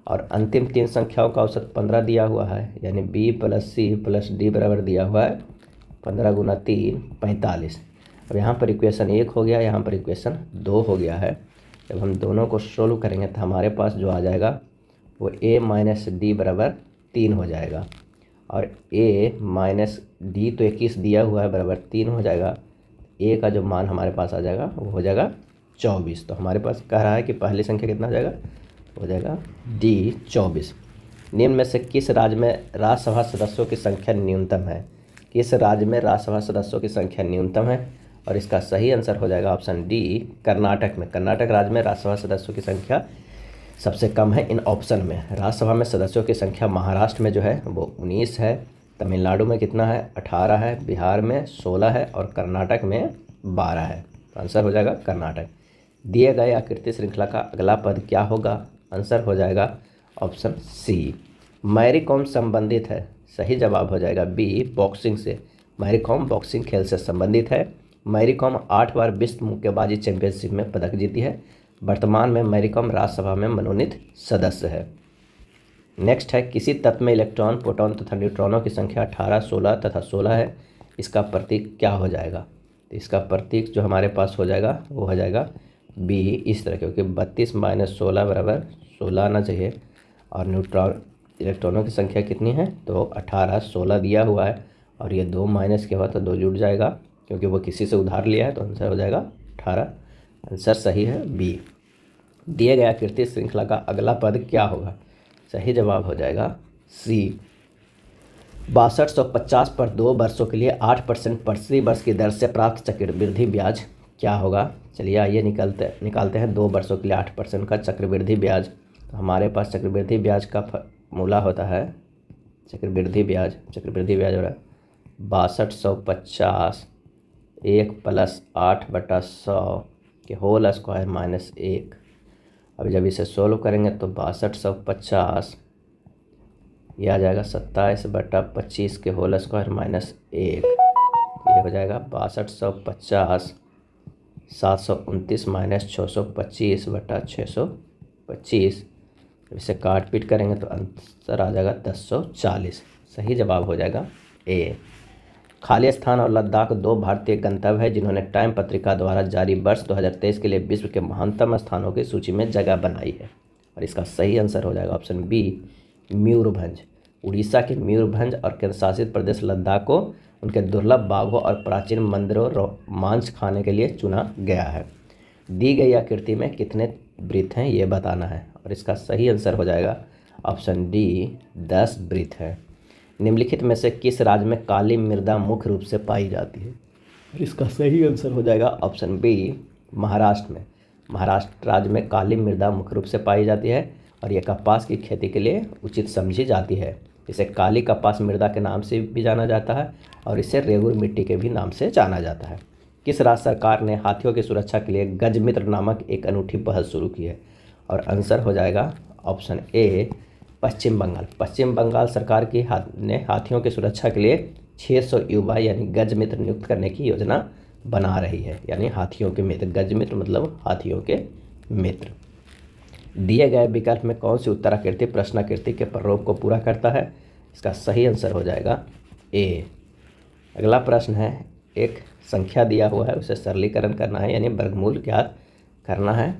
[SPEAKER 1] और अंतिम 3 संख्याओं का औसत 15 दिया हुआ है, यानी b + c + d बराबर दिया हुआ है 15 × 3 45। अब यहाँ पर इक्वेशन 1 हो गया, यहाँ पर इक्वेशन 2 हो गया है। जब हम दोनों को सोल्व करेंगे तो हमारे पास जो आ जाएगा वो a - d बराबर 3 हो जाएगा और a - d तो 21 दिया हुआ है बराबर 3 हो जाएगा। a का जो मान हमारे पास आ जाएगा वो हो जाएगा 24। तो हमारे पास कह रहा है कि पहली संख्या कितना हो जाएगा? हो जाएगा d 24। निम्न में से किस राज्य में राज्यसभा सदस्यों की संख्या न्यूनतम है? किस राज्य में राज्यसभा सदस्यों की संख्या न्यूनतम है? और इसका सही आंसर हो जाएगा ऑप्शन डी, कर्नाटक में। कर्नाटक राज्य में राज्यसभा सदस्यों की संख्या सबसे कम है इन ऑप्शन में। राज्यसभा में सदस्यों की संख्या महाराष्ट्र में जो है वो 19 है, तमिलनाडु में कितना है? 18 है, बिहार में 16 है और कर्नाटक में 12 है। तो आंसर हो जाएगा कर्नाटक। दिए गए आकृति श्रृंखला का अगला पद क्या होगा? आंसर हो जाएगा ऑप्शन सी, मैरी कॉम संबंधित है। सही जवाब हो जाएगा बी, बॉक्सिंग से। मैरी कॉम बॉक्सिंग खेल से संबंधित है। मैरी कॉम 8 बार विश्व मुक्केबाजी चैंपियनशिप में पदक जीती है। वर्तमान में मैरी कॉम राज्यसभा में मनोनीत सदस्य है। नेक्स्ट है, किसी तत्व में इलेक्ट्रॉन, प्रोटॉन तथा न्यूट्रॉनों की संख्या 18, 16 तथा 16 है। इसका प्रतीक क्या हो जाएगा? तो इसका प्रतीक जो हमारे पास हो जाएगा वो हो जाएगा बी, इस तरह, क्योंकि 32 - 16 बराबर 16 आना चाहिए और इलेक्ट्रॉनों की संख्या कितनी है? तो 18, 16 दिया हुआ है और ये 2 माइनस के बाद तो 2 जुड़ जाएगा, क्योंकि वो किसी से उधार लिया है, तो आंसर हो जाएगा 18। आंसर सही है बी। दिए गए आकृति श्रृंखला का अगला पद क्या होगा? सही जवाब हो जाएगा सी, 6250 पर 2 वर्षों के लिए 8% प्रति वर्ष की दर से प्राप्त चक्रवृद्धि ब्याज क्या होगा? चलिए आइए निकालते हैं 2 वर्षों के लिए 8% का चक्रवृद्धि ब्याज। तो हमारे पास चक्रवृद्धि ब्याज का मूला होता है, चक्रवृद्धि ब्याज हो रहा है 6250 1 + 8/100 के होल स्क्वायर -1। अब जब इसे सोल्व करेंगे तो 6250 ये आ जाएगा 27/25 के होल स्क्वायर -1। ये हो जाएगा 6250 729 - 625/625। इसे काट पीट करेंगे तो आंसर आ जाएगा 1040। सही जवाब हो जाएगा ए। खालिस्तान और लद्दाख 2 भारतीय गंतव्य है जिन्होंने टाइम पत्रिका द्वारा जारी वर्ष 2023 के लिए विश्व के महानतम स्थानों की सूची में जगह बनाई है। और इसका सही आंसर हो जाएगा ऑप्शन बी, मयूरभंज। उड़ीसा के मयूरभंज और केंद्र शासित प्रदेश लद्दाख को उनके दुर्लभ बाघों और प्राचीन मंदिरों मांस खाने के लिए चुना गया है। दी गई आकृति में कितने वृत्त हैं ये बताना है, और इसका सही आंसर हो जाएगा ऑप्शन डी 10 वृत्त है। निम्नलिखित में से किस राज्य में काली मृदा मुख्य रूप से पाई जाती है, और इसका सही आंसर हो जाएगा ऑप्शन बी महाराष्ट्र में। महाराष्ट्र राज्य में काली मृदा मुख्य रूप से पाई जाती है और यह कपास की खेती के लिए उचित समझी जाती है। इसे काली कपास मृदा के नाम से भी जाना जाता है और इसे रेगुर मिट्टी के भी नाम से जाना जाता है। किस राज्य सरकार ने हाथियों की सुरक्षा के लिए गजमित्र नामक एक अनूठी पहल शुरू की है, और आंसर हो जाएगा ऑप्शन ए पश्चिम बंगाल। पश्चिम बंगाल सरकार की ने हाथियों की सुरक्षा के लिए 600 युवा यानी गजमित्र नियुक्त करने की योजना बना रही है, यानी हाथियों के मित्र। गजमित्र मतलब हाथियों के मित्र। दिए गए विकल्प में कौन सी उत्तराकृति प्रश्नाकृति के प्ररूप को पूरा करता है, इसका सही आंसर हो जाएगा ए। अगला प्रश्न है, एक संख्या दिया हुआ है उसे सरलीकरण करना है यानी वर्गमूल ज्ञात करना है,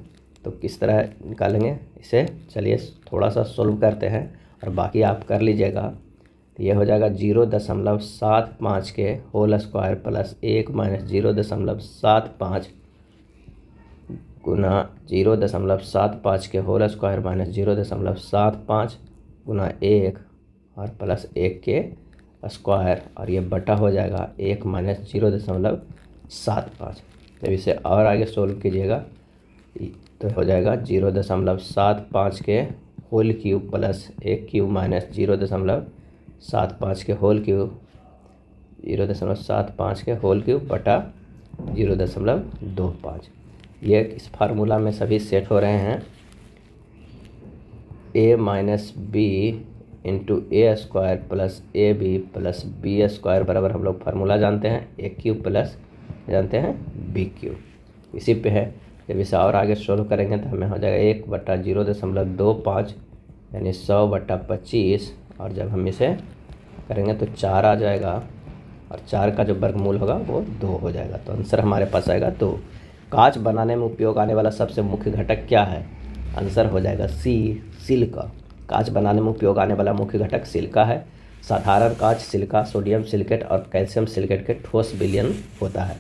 [SPEAKER 1] तो किस तरह निकालेंगे इसे, चलिए थोड़ा सा सोल्व करते हैं और बाकी आप कर लीजिएगा। तो ये हो जाएगा 0.75 के होल स्क्वायर प्लस 1 माइनस 0.75 गुना 0.75 के होल स्क्वायर माइनस 0.75 गुना 1 और प्लस 1 के स्क्वायर, और ये बटा हो जाएगा 1 माइनस 0.75। जब इसे और आगे सोल्व कीजिएगा तो हो जाएगा 0.75 के whole cube plus 1 cube minus 0.75 के होल क्यूब 0.75 के होल क्यूब बटा 0.25। ये इस फार्मूला में सभी सेट हो रहे हैं। a minus B into A square plus A B plus B square बराबर हम लोग फार्मूला जानते हैं ए क्यूब प्लस जानते हैं बी क्यूब। इसी पे है, जब इसे और आगे सोल्व करेंगे तो हमें हो जाएगा 1/0.25 यानी 100/25, और जब हम इसे करेंगे तो 4 आ जाएगा और 4 का जो वर्गमूल होगा वो 2 हो जाएगा। तो आंसर हमारे पास आएगा 2। कांच बनाने में उपयोग आने वाला सबसे मुख्य घटक क्या है, आंसर हो जाएगा सी सिलिका। कांच बनाने में उपयोग आने वाला मुख्य घटक सिलिका है। साधारण कांच सिलिका, सोडियम सिलिकेट और कैल्शियम सिलिकेट के ठोस विलयन होता है।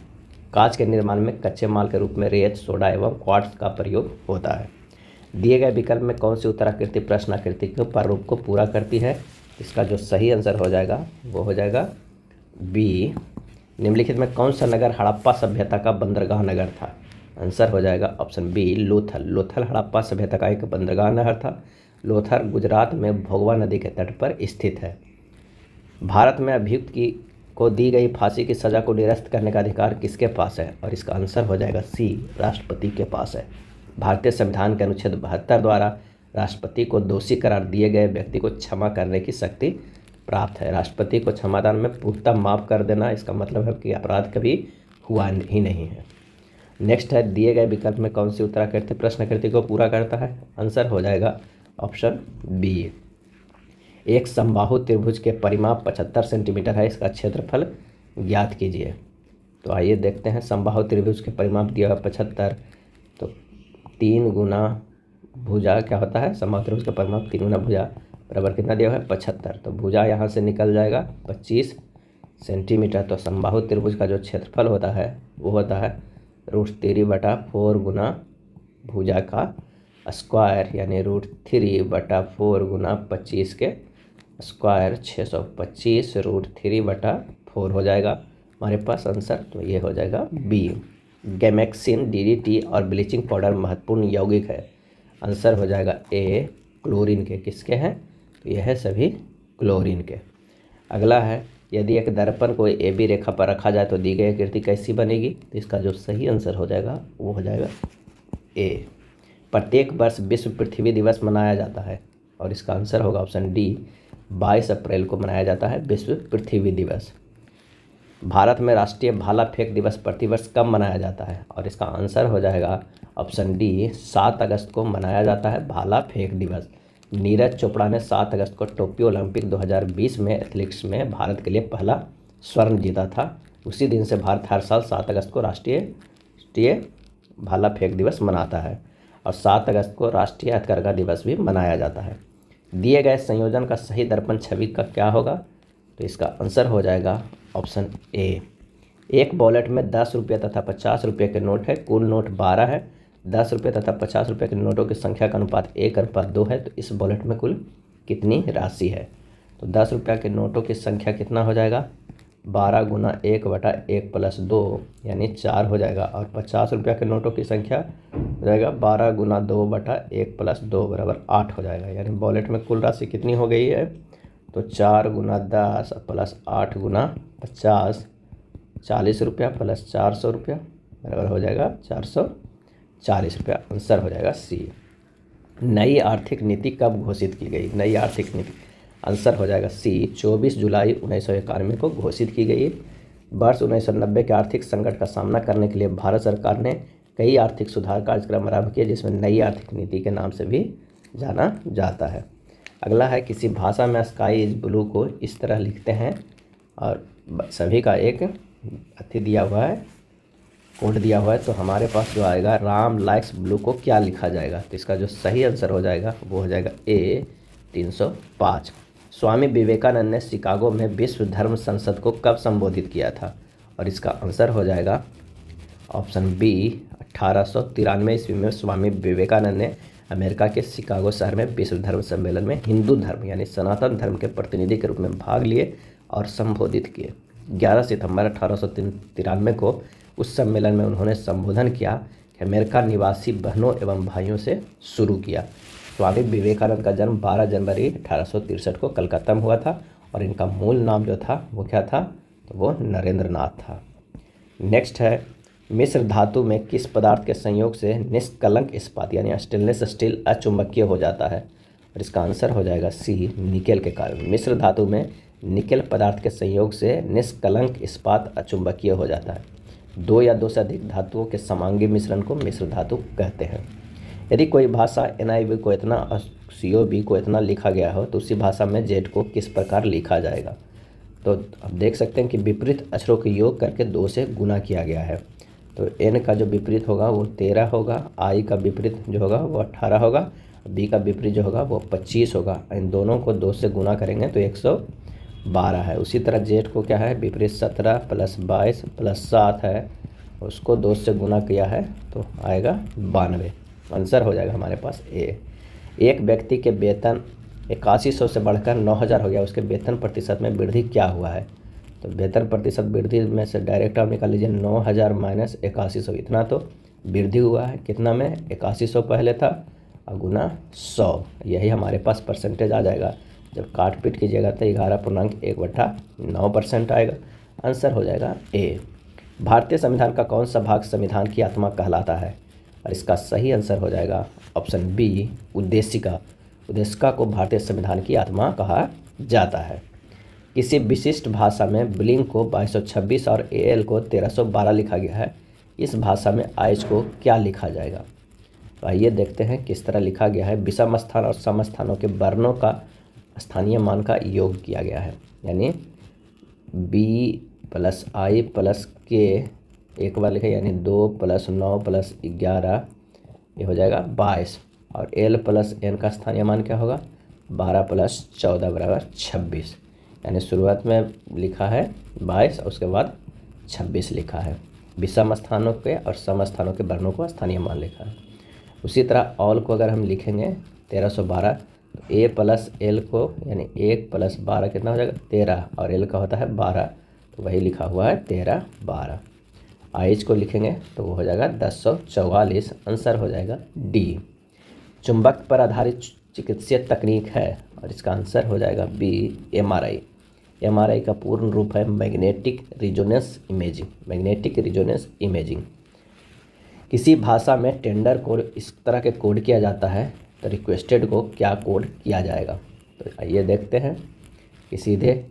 [SPEAKER 1] कांच के निर्माण में कच्चे माल के रूप में रेत, सोडा एवं क्वार्ट्ज का प्रयोग होता है। दिए गए विकल्प में कौन सी उत्तराकृति प्रश्नाकृति के प्रारूप को पूरा करती है, इसका जो सही आंसर हो जाएगा वो हो जाएगा बी। निम्नलिखित में कौन सा नगर हड़प्पा सभ्यता का बंदरगाह नगर था, आंसर हो जाएगा ऑप्शन बी लोथल। लोथल हड़प्पा सभ्यता का एक बंदरगाह नगर था। लोथल गुजरात में भोगवा नदी के तट पर स्थित है। भारत में अभियुक्त को दी गई फांसी की सज़ा को निरस्त करने का अधिकार किसके पास है, और इसका आंसर हो जाएगा सी राष्ट्रपति के पास है। भारतीय संविधान के अनुच्छेद 72 द्वारा राष्ट्रपति को दोषी करार दिए गए व्यक्ति को क्षमा करने की शक्ति प्राप्त है। राष्ट्रपति को क्षमादान में पूर्णतः माफ़ कर देना, इसका मतलब है कि अपराध कभी हुआ ही नहीं है। नेक्स्ट है, दिए गए विकल्प में कौन सी उत्तराकृति प्रश्नाकृति को पूरा करता है, आंसर हो जाएगा ऑप्शन बी। एक समबाहु त्रिभुज के परिमाप 75 सेंटीमीटर है, इसका क्षेत्रफल ज्ञात कीजिए। तो आइए देखते हैं, समबाहु त्रिभुज के परिमाप दिया हुआ 75, तो 3 गुना भुजा क्या होता है, समबाहु त्रिभुज का परिमाप 3 गुना भुजा बराबर कितना दिया हुआ है 75। तो भुजा यहाँ से निकल जाएगा 25 सेंटीमीटर। तो समबाहु त्रिभुज का जो क्षेत्रफल होता है वो होता है √3/4 गुना भुजा का स्क्वायर यानी √3/4 गुना 25 के स्क्वायर 625 √3/4 हो जाएगा हमारे पास आंसर। तो ये हो जाएगा बी। गैमेक्सिन, डीडीटी और ब्लीचिंग पाउडर महत्वपूर्ण यौगिक है, आंसर हो जाएगा ए क्लोरीन के। किसके हैं, तो यह है सभी क्लोरीन के। अगला है, यदि एक दर्पण को ए बी रेखा पर रखा जाए तो दी गई आकृति कैसी बनेगी, तो इसका जो सही आंसर हो जाएगा वो हो जाएगा ए। प्रत्येक वर्ष विश्व पृथ्वी दिवस मनाया जाता है, और इसका आंसर होगा ऑप्शन डी 22 अप्रैल को मनाया जाता है विश्व पृथ्वी दिवस। भारत में राष्ट्रीय भाला फेंक दिवस प्रतिवर्ष कब मनाया जाता है, और इसका आंसर हो जाएगा ऑप्शन डी 7 अगस्त को मनाया जाता है भाला फेंक दिवस। नीरज चोपड़ा ने 7 अगस्त को टोक्यो ओलंपिक 2020 में एथलेटिक्स में भारत के लिए पहला स्वर्ण जीता था। उसी दिन से भारत हर साल 7 अगस्त को राष्ट्रीय भाला फेंक दिवस मनाता है, और 7 अगस्त को राष्ट्रीय हथकरघा दिवस भी मनाया जाता है। दिए गए संयोजन का सही दर्पण छवि का क्या होगा, तो इसका आंसर हो जाएगा ऑप्शन ए। एक वॉलेट में 10 रुपये तथा 50 रुपये के नोट है, कुल नोट 12 है। 10 रुपये तथा 50 रुपये के नोटों की संख्या का अनुपात 1:2 है, तो इस वॉलेट में कुल कितनी राशि है? तो 10 रुपये के नोटों की संख्या कितना हो जाएगा? 12 गुना 1/1 + 2 यानी 4 हो जाएगा। और 50 रुपये के नोटों की संख्या हो जाएगा 12 गुना 2/1 + 2 = 8 हो जाएगा। यानी वॉलेट में कुल राशि कितनी हो गई है? तो 4 गुना 10 + 8 गुना 50, 40 रुपया + 400 रुपया बराबर हो जाएगा 440 रुपया। आंसर हो जाएगा सी। नई आर्थिक नीति कब घोषित की गई? नई आर्थिक नीति, आंसर हो जाएगा सी, 24 जुलाई 1991 को घोषित की गई। वर्ष 1990 के आर्थिक संकट का सामना करने के लिए भारत सरकार ने कई आर्थिक सुधार कार्यक्रम आरंभ किए, जिसमें नई आर्थिक नीति के नाम से भी जाना जाता है। अगला है, किसी भाषा में स्काई इज ब्लू को इस तरह लिखते हैं, और सभी का एक अथी दिया हुआ है, कोड दिया हुआ है। तो हमारे पास जो आएगा राम लाइक्स ब्लू को क्या लिखा जाएगा? तो इसका जो सही आंसर हो जाएगा वो हो जाएगा ए 305। स्वामी विवेकानंद ने शिकागो में विश्व धर्म संसद को कब संबोधित किया था? और इसका आंसर हो जाएगा ऑप्शन बी 1893 ईस्वी में स्वामी विवेकानंद ने अमेरिका के शिकागो शहर में विश्व धर्म सम्मेलन में हिंदू धर्म यानी सनातन धर्म के प्रतिनिधि के रूप में भाग लिए और संबोधित किए। 11 सितंबर 1893 को उस सम्मेलन में उन्होंने संबोधन किया कि अमेरिका निवासी बहनों एवं भाइयों से शुरू किया। स्वामी विवेकानंद का जन्म 12 जनवरी 1863 को कलकत्ता में हुआ था, और इनका मूल नाम जो था वो क्या था? तो वो नरेंद्र नाथ था। नेक्स्ट है, मिश्र धातु में किस पदार्थ के संयोग से निष्कलंक इस्पात यानी स्टेनलेस स्टील अचुंबकीय हो जाता है? और इसका आंसर हो जाएगा सी, निकेल के कारण। मिश्र धातु में निकेल पदार्थ के संयोग से निष्कलंक इस्पात अचुंबकीय हो जाता है। दो या दो से अधिक धातुओं के समांगी मिश्रण को मिश्र धातु कहते हैं। यदि कोई भाषा NIV को इतना और COV को इतना लिखा गया हो, तो उसी भाषा में Z को किस प्रकार लिखा जाएगा? तो आप देख सकते हैं कि विपरीत अक्षरों का योग करके 2 से गुना किया गया है। तो N का जो विपरीत होगा वो 13 होगा, I का विपरीत जो होगा वो 18 होगा, B का विपरीत जो होगा वो 25 होगा। इन दोनों को 2 से गुना करेंगे तो 112 है। उसी तरह Z को क्या है? विपरीत 17 + 22 + 7 है, उसको 2 से गुना किया है तो आएगा 92। आंसर हो जाएगा हमारे पास ए। एक व्यक्ति के वेतन 8100 से बढ़कर 9000 हो गया, उसके वेतन प्रतिशत में वृद्धि क्या हुआ है? तो वेतन प्रतिशत वृद्धि में से डायरेक्ट आप निकाल लीजिए, 9000 - 8100, इतना तो वृद्धि हुआ है। कितना में? 8100 पहले था और गुना 100, यही हमारे पास परसेंटेज आ जाएगा। जब काट पीट कीजिएगा तो 11.1/9% आएगा। आंसर हो जाएगा ए। भारतीय संविधान का कौन सा भाग संविधान की आत्मा कहलाता है? और इसका सही आंसर हो जाएगा ऑप्शन बी, उद्देशिका। उद्देशिका को भारतीय संविधान की आत्मा कहा जाता है। किसी विशिष्ट भाषा में ब्लिंग को 2226 और AL को 1312 लिखा गया है, इस भाषा में आइज को क्या लिखा जाएगा? तो आइए देखते हैं किस तरह लिखा गया है। विषम स्थान और सम स्थानों के वर्णों का स्थानीय मान का योग किया गया है, यानी B + I + K एक बार लिखा, यानी 2 + 9 + 11 ये हो जाएगा 22, और L + N का स्थानीय मान क्या होगा? 12 + 14 = 26। यानी शुरुआत में लिखा है 22 और उसके बाद 26 लिखा है। विषम स्थानों के और सम स्थानों के वर्णों को स्थानीय मान लिखा है। उसी तरह ऑल को अगर हम लिखेंगे 1312, तो A + L को यानी 1 + 12 कितना हो जाएगा? 13, और L का होता है 12, तो वही लिखा हुआ है 1312। आइज को लिखेंगे तो वो हो जाएगा 1044। आंसर हो जाएगा डी। चुंबक पर आधारित चिकित्सीय तकनीक है, और इसका आंसर हो जाएगा बी, MRI। MRI का पूर्ण रूप है magnetic resonance imaging. Magnetic resonance imaging. किसी भाषा में टेंडर को इस तरह के कोड किया जाता है, तो रिक्वेस्टेड को क्या कोड किया जाएगा? तो आइए देखते हैं कि सीधे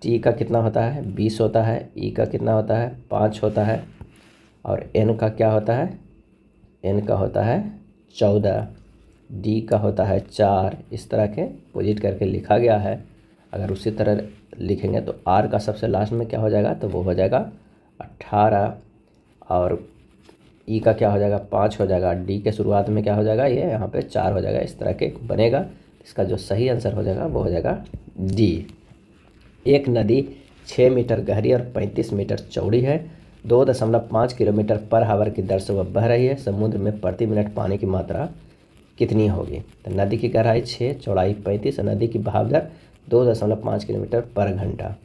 [SPEAKER 1] T का कितना होता है? 20 होता है, E का कितना होता है? 5 होता है, और N का क्या होता है? N का होता है 14, D का होता है 4। इस तरह के पोजिट करके लिखा गया है। अगर उसी तरह लिखेंगे तो R का सबसे लास्ट में क्या हो जाएगा? तो वो हो जाएगा 18, और E का क्या हो जाएगा? 5 हो जाएगा। D के शुरुआत में क्या हो जाएगा? ये यहाँ पे 4 हो जाएगा। इस तरह के बनेगा। इसका जो सही आंसर हो जाएगा वो हो जाएगा D। एक नदी 6 मीटर गहरी और 35 मीटर चौड़ी है। 2.5 किलोमीटर पर आवर की दर से वह बह रही है। समुद्र में प्रति मिनट पानी की मात्रा कितनी होगी? तो नदी की गहराई 6, चौड़ाई 35 और नदी की बहाव दर 2.5 किलोमीटर पर घंटा।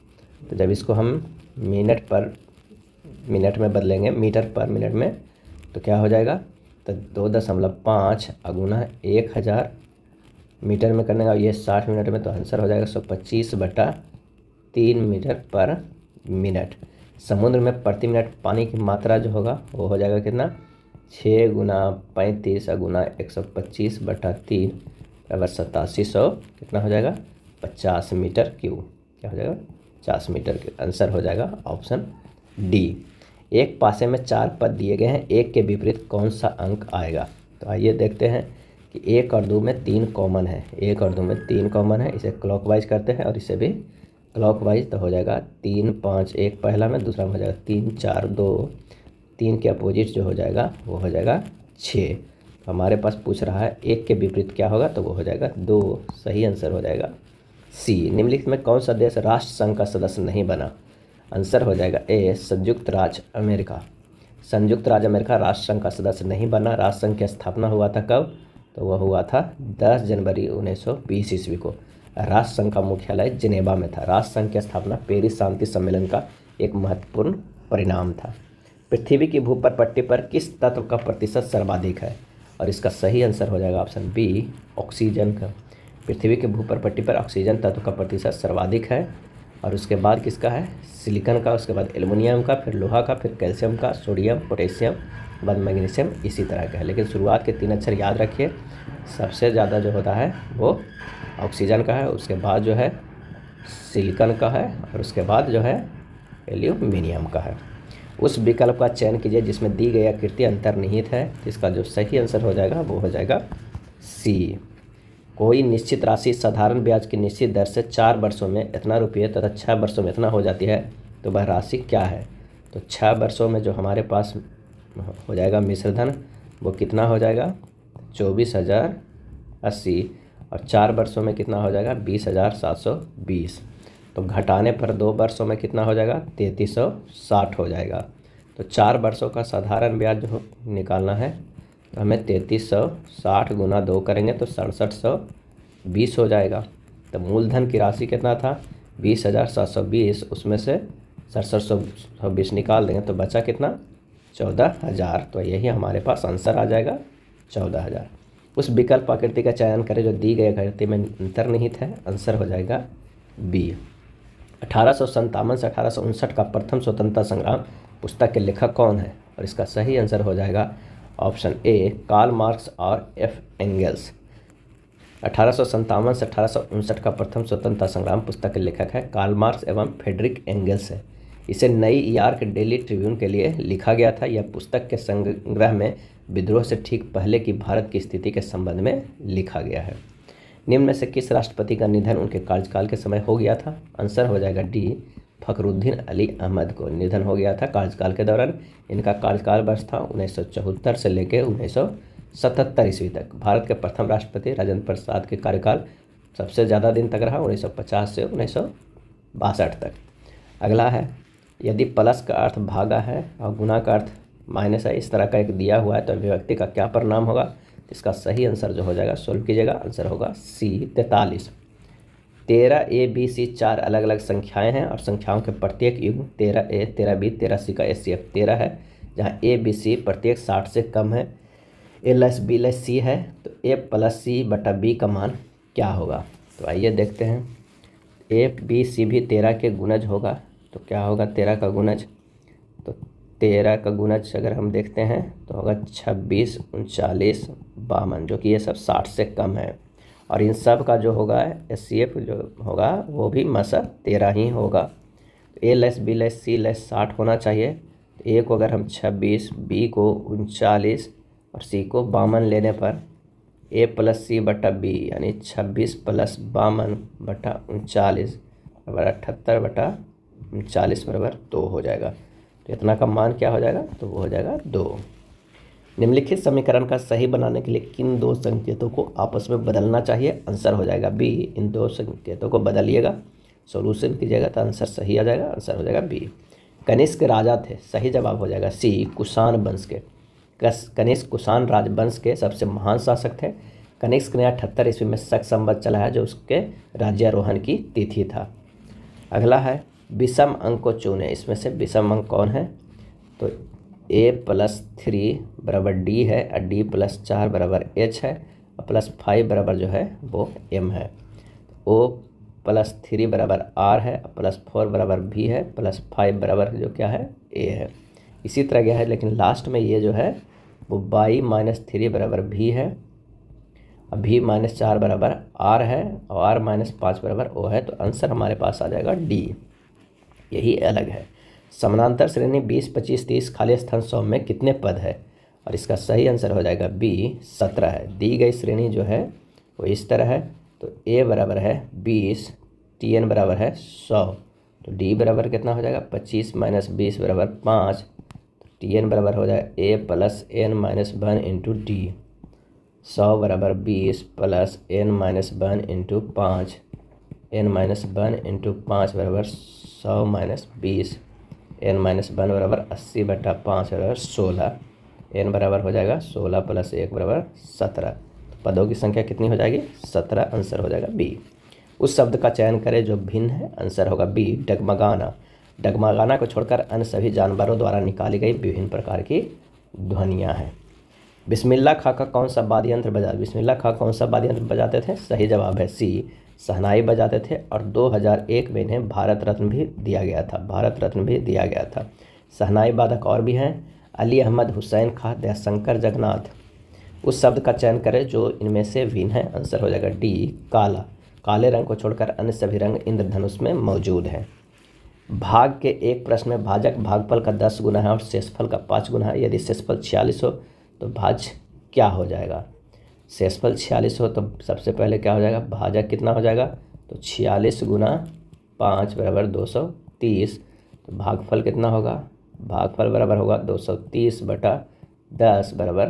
[SPEAKER 1] तो जब इसको हम मिनट में बदलेंगे, मीटर पर मिनट में, तो क्या हो जाएगा? तो 2.5 अगुना 1000 मीटर में करने का, ये 60 मिनट में, तो आंसर हो जाएगा 125/3 मीटर पर मिनट। समुद्र में प्रति मिनट पानी की मात्रा जो होगा वो हो जाएगा कितना? 6 × 35 × 125/3 बराबर 8700, कितना हो जाएगा? 50 मीटर क्यूब। क्या हो जाएगा? 50 मीटर क्यूब। आंसर हो जाएगा ऑप्शन डी। एक पासे में 4 पद दिए गए हैं, एक के विपरीत कौन सा अंक आएगा? तो आइए देखते हैं कि 1 और 2 में 3 कॉमन है। 1 और 2 में 3 कॉमन है, इसे क्लॉकवाइज करते हैं और इसे भी क्लॉकवाइज। तो हो जाएगा 3, 5, 1 पहला में, दूसरा में हो जाएगा 3, 4, 2। 3 के अपोजिट जो हो जाएगा वो हो जाएगा 6। तो हमारे पास पूछ रहा है 1 के विपरीत क्या होगा, तो वो हो जाएगा 2। सही आंसर हो जाएगा सी। निम्नलिखित में कौन सा देश राष्ट्र संघ का सदस्य नहीं बना? आंसर हो जाएगा ए, संयुक्त राज्य अमेरिका। संयुक्त राज्य अमेरिका राष्ट्र संघ का सदस्य नहीं बना। राष्ट्र संघ की स्थापना हुआ था कब? तो वह हुआ था 10 जनवरी 1920 ईस्वी को। राष्ट्र संघ का मुख्यालय जिनेवा में था। राष्ट्र संघ की स्थापना पेरिस शांति सम्मेलन का एक महत्वपूर्ण परिणाम था। पृथ्वी की भूपटपट्टी पर किस तत्व का प्रतिशत सर्वाधिक है? और इसका सही आंसर हो जाएगा ऑप्शन बी, ऑक्सीजन का। पृथ्वी की भूपटपट्टी पर ऑक्सीजन तत्व का प्रतिशत सर्वाधिक है। और उसके बाद किसका है? सिलिकॉन का, उसके बाद एल्युमिनियम का, फिर लोहा का, फिर कैल्शियम का, सोडियम, पोटेशियम, बाद मैग्नीशियम, इसी तरह का है। लेकिन शुरुआत के 3 अक्षर याद रखिए। सबसे ज़्यादा जो होता है वो ऑक्सीजन का है, उसके बाद जो है सिलिकॉन का है, और उसके बाद जो है एल्यूमिनियम का है। उस विकल्प का चयन कीजिए जिसमें दी गई आकृति अंतर्निहित है। इसका जो सही आंसर हो जाएगा वो हो जाएगा सी। कोई निश्चित राशि साधारण ब्याज की निश्चित दर से 4 वर्षों में इतना रुपये तथा 6 वर्षों में इतना हो जाती है, तो वह राशि क्या है? तो 6 वर्षों में जो हमारे पास हो जाएगा मिश्रधन, वो कितना हो जाएगा? 24,080। और 4 वर्षों में कितना हो जाएगा? 20,720। तो घटाने पर 2 वर्षों में कितना हो जाएगा? 3360 हो जाएगा। तो 4 वर्षों का साधारण ब्याज जो निकालना है, तो हमें 3360 × 2 करेंगे तो 6720 हो जाएगा। तो मूलधन की राशि कितना था? 20,720। उसमें से 6720 निकाल देंगे तो बचा कितना? 14,000। तो यही हमारे पास आंसर आ जाएगा 14,000। उस विकल्प आकृति का चयन करें जो दी गई आकृति में अंतर्निहित है। आंसर हो जाएगा बी। 1857 से 1859 का प्रथम स्वतंत्रता संग्राम पुस्तक के लेखक कौन है? और इसका सही आंसर हो जाएगा ऑप्शन ए, कार्ल मार्क्स और एफ एंगल्स। 1857 से 1859 का प्रथम स्वतंत्रता संग्राम पुस्तक के लेखक है कार्ल मार्क्स एवं फ्रेडरिक एंगल्स है। इसे नई यॉर्क डेली ट्रिब्यून के लिए लिखा गया था। यह पुस्तक के संग्रह में विद्रोह से ठीक पहले की भारत की स्थिति के संबंध में लिखा गया है। निम्न में से किस राष्ट्रपति का निधन उनके कार्यकाल के समय हो गया था? आंसर हो जाएगा डी, फखरुद्दीन अली अहमद को निधन हो गया था कार्यकाल के दौरान। इनका कार्यकाल वर्ष था 1974 से लेकर 1977 ईस्वी तक। भारत के प्रथम राष्ट्रपति राजेंद्र प्रसाद के कार्यकाल सबसे ज़्यादा दिन तक रहा, 1950 से 1962 तक। अगला है, यदि प्लस का अर्थ भागा है और गुना का अर्थ माइनस है, इस तरह का एक दिया हुआ है, तो अभिव्यक्ति का क्या परिणाम होगा? इसका सही आंसर जो हो जाएगा, सोल्व कीजिएगा, आंसर होगा सी, 43। 13 A, B, C 4 अलग अलग संख्याएं हैं और संख्याओं के प्रत्येक युग्म 13A, 13B, 13C का HCF 13 है, जहाँ A, B, C प्रत्येक 60 से कम है। A + B + C है, तो A + C/B का मान क्या होगा? तो आइए देखते हैं। A, B, C भी 13 के गुणज होगा, तो क्या होगा 13 का गुणज? तो 13 का गुणज अगर हम देखते हैं तो होगा 26, 39, 52, जो कि ये सब 60 से कम है। और इन सब का जो होगा HCF जो होगा वो भी मसा 13 ही होगा। तो A + B + C + 60 होना चाहिए। तो A को अगर हम 26, B को 39 और C को 52 लेने पर A + C/B यानी 26 + 52/39 बराबर 78/39 बराबर 2 हो जाएगा। तो इतना का मान क्या हो जाएगा? तो वो हो जाएगा 2। निम्नलिखित समीकरण का सही बनाने के लिए किन 2 संकेतों को आपस में बदलना चाहिए? आंसर हो जाएगा बी, इन 2 संकेतों को बदलिएगा। सॉल्यूशन कीजिएगा तो आंसर सही आ जाएगा, आंसर हो जाएगा बी। कनिष्क राजा थे, सही जवाब हो जाएगा सी, कुषाण वंश के। कनिष्क कुषाण राजवंश के सबसे महान शासक थे। कनिष्क ने 78 ईस्वी में शक संवत चलाया जो उसके राज्यारोहण की तिथि था। अगला है विषम अंक को चुने, इसमें से विषम अंक कौन है? तो a+3 बराबर d है और d+4 बराबर h है और +5 बराबर जो है वो m है। O+3 बराबर r है, +4 बराबर b है, +5 बराबर जो क्या है a है। इसी तरह क्या है, लेकिन लास्ट में ये जो है वो y-3 बराबर v है और v-4 बराबर r है और r-5 बराबर o है। तो आंसर हमारे पास आ जाएगा d, यही अलग है। समानांतर श्रेणी 20, 25, 30, खाली स्थान 100 में कितने पद है? और इसका सही आंसर हो जाएगा बी, 17 है। दी गई श्रेणी जो है वो इस तरह है, तो ए बराबर है 20, टी एन बराबर है 100, तो डी बराबर कितना हो जाएगा 25 - 20 बराबर 5, तो टी एन बराबर हो जाएगा a plus n minus 1 into d. 100 बराबर 20 plus n minus 1 into 5, n minus 1 into 5 बराबर 100 माइनस 20, एन माइनस 1 बराबर 80/5 बराबर 16, एन बराबर हो जाएगा 16 + 1 बराबर 17। तो पदों की संख्या कितनी हो जाएगी? 17, आंसर हो जाएगा बी। उस शब्द का चयन करें जो भिन्न है, आंसर होगा बी, डगमगाना। डगमगाना को छोड़कर अन्य सभी जानवरों द्वारा निकाली गई विभिन्न प्रकार की ध्वनियाँ हैं। बिस्मिल्लाह खां का कौन सा वाद्य यंत्र बिस्मिल्लाह खां कौन सा वाद्य यंत्र बजाते थे? सही जवाब है सी, शहनाई बजाते थे और 2001 में इन्हें भारत रत्न भी दिया गया था, भारत रत्न भी दिया गया था। शहनाई वादक और भी हैं, अली अहमद, हुसैन खां, दयाशंकर जगन्नाथ। उस शब्द का चयन करें जो इनमें से भिन्न है, आंसर हो जाएगा डी, काला। काले रंग को छोड़कर अन्य सभी रंग इंद्रधनुष में मौजूद हैं। भाग के एक प्रश्न में भाजक भागफल का 10 गुना है और शेषफल का 5 गुना है। यदि शेषफल 46 हो तो भाज्य क्या हो जाएगा? शेषफल 46 हो तो सबसे पहले क्या हो जाएगा, भाजक कितना हो जाएगा? तो 46 गुना 5 बराबर 230, तो भागफल कितना होगा? भागफल बराबर होगा 230/10 बराबर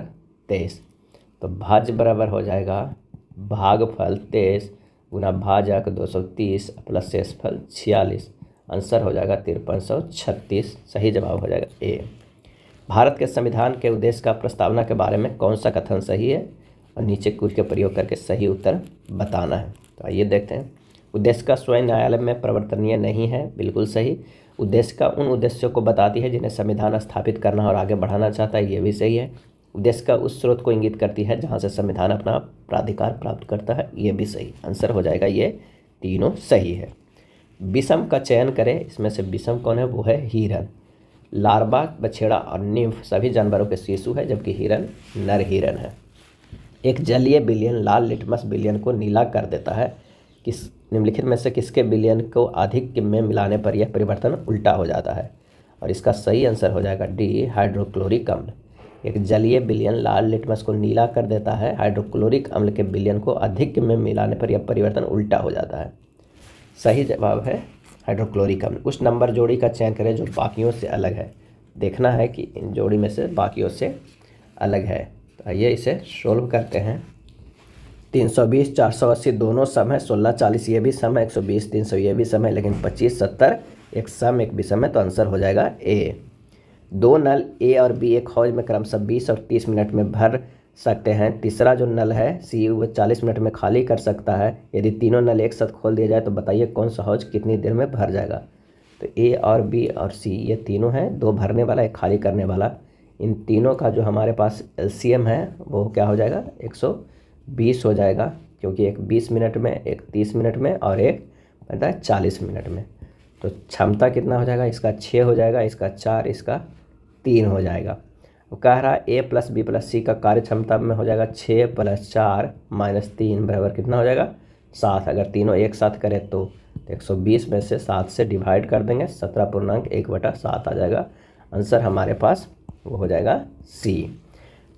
[SPEAKER 1] 23, तो भाज्य बराबर हो जाएगा भागफल 23 गुना भाजक 230 प्लस शेषफल 46, आंसर हो जाएगा 5336, सही जवाब हो जाएगा ए। भारत के संविधान के उद्देश्य का प्रस्तावना के बारे में कौन सा कथन सही है? और नीचे कुछ के प्रयोग करके सही उत्तर बताना है। तो आइए देखते हैं। उद्देश्य का स्वयं न्यायालय में परिवर्तनीय नहीं है, बिल्कुल सही। उद्देश्य का उन उद्देश्यों को बताती है जिन्हें संविधान स्थापित करना और आगे बढ़ाना चाहता है, ये भी सही है। उद्देश्य का उस स्रोत को इंगित करती है जहाँ से संविधान अपना प्राधिकार प्राप्त करता है, ये भी सही। आंसर हो जाएगा ये तीनों सही है। विषम का चयन करें, इसमें से विषम कौन है? वो है हिरन। लार्वा, बछेड़ा और निम्फ सभी जानवरों के शिशु है, जबकि हिरन नर हिरन है। एक जलीय विलयन लाल लिटमस विलयन को नीला कर देता है। किस निम्नलिखित में से किसके विलयन को अधिक में मिलाने पर यह परिवर्तन उल्टा हो जाता है? और इसका सही आंसर हो जाएगा डी, हाइड्रोक्लोरिक अम्ल। एक जलीय विलयन लाल लिटमस को नीला कर देता है, हाइड्रोक्लोरिक अम्ल के विलयन को अधिक में मिलाने पर यह परिवर्तन उल्टा हो जाता है। सही जवाब है हाइड्रोक्लोरिक अम्ल। उस नंबर जोड़ी का चयन करें जो बाकियों से अलग है। देखना है कि इन जोड़ी में से बाकियों से अलग है। तो आइए इसे सोल्व करते हैं। 320 480 दोनों सम है, 16 40 ये भी सम है, 120 300 ये भी सम है, लेकिन 25 70 एक सम एक विषम है, तो आंसर हो जाएगा ए। दो नल ए और बी एक हौज में क्रमशः 20 और 30 मिनट में भर सकते हैं। तीसरा जो नल है सी वो 40 मिनट में खाली कर सकता है। यदि तीनों नल एक साथ खोल दिया जाए तो बताइए कौन सा हौज कितनी देर में भर जाएगा? तो ए और बी और सी ये तीनों हैं, दो भरने वाला एक खाली करने वाला। इन तीनों का जो हमारे पास एलसीएम है वो क्या हो जाएगा? 120 हो जाएगा, क्योंकि एक 20 मिनट में, एक 30 मिनट में और एक बनता है 40 मिनट में। तो क्षमता कितना हो जाएगा? इसका 6 हो जाएगा, इसका 4, इसका 3 हो जाएगा। वो कह रहा है ए प्लस बी प्लस सी का कार्य क्षमता में हो जाएगा 6 + 4 - 3 बराबर कितना हो जाएगा? 7। अगर तीनों एक साथ करें तो 120 में से 7 से डिवाइड कर देंगे, 17.1/7 आ जाएगा। आंसर हमारे पास वो हो जाएगा सी।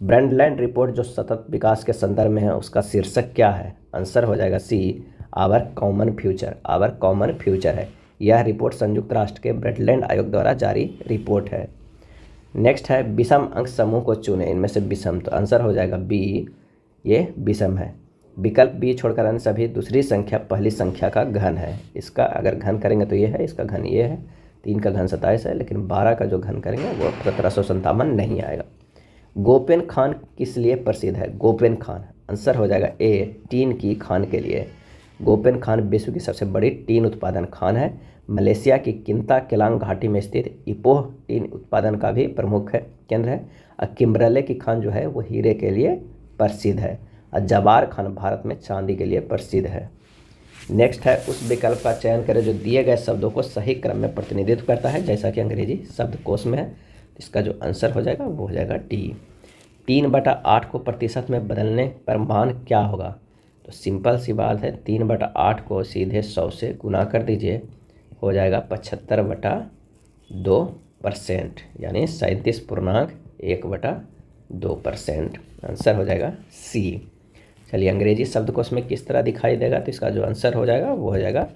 [SPEAKER 1] ब्रंडलैंड रिपोर्ट जो सतत विकास के संदर्भ में है उसका शीर्षक क्या है? आंसर हो जाएगा C, our common future. Our common future है। यह रिपोर्ट संयुक्त राष्ट्र के ब्रंडलैंड आयोग द्वारा जारी रिपोर्ट है। नेक्स्ट है विषम अंक समूह को चुने, इनमें से विषम, तो आंसर हो जाएगा बी, ये विषम है। विकल्प बी छोड़कर अन्य सभी दूसरी संख्या पहली संख्या का घन है। इसका अगर घन करेंगे तो ये है, इसका घन ये है, 3 का घन 27 है, लेकिन 12 का जो घन करेंगे वो 1757 नहीं आएगा। गोपेन खान किस लिए प्रसिद्ध है? गोपेन खान आंसर हो जाएगा ए, टीन की खान के लिए। गोपेन खान विश्व की सबसे बड़ी टीन उत्पादन खान है। मलेशिया की किंता केलांग घाटी में स्थित इपोह टीन उत्पादन का भी प्रमुख है केंद्र है। और किम्बरले की खान जो है वो हीरे के लिए प्रसिद्ध है। और जवार खान भारत में चांदी के लिए प्रसिद्ध है। नेक्स्ट है, उस विकल्प का चयन करें जो दिए गए शब्दों को सही क्रम में प्रतिनिधित्व करता है, जैसा कि अंग्रेजी शब्दकोश में है। इसका जो आंसर हो जाएगा वो हो जाएगा डी। 3/8 को प्रतिशत में बदलने पर मान क्या होगा? तो सिंपल सी बात है, 3/8 को सीधे 100 से गुना कर दीजिए, हो जाएगा 75/2%, यानी 37.1/2%। आंसर हो जाएगा सी। चलिए, अंग्रेजी शब्दकोश में किस तरह दिखाई देगा? तो इसका जो आंसर हो जाएगा वो हो जाएगा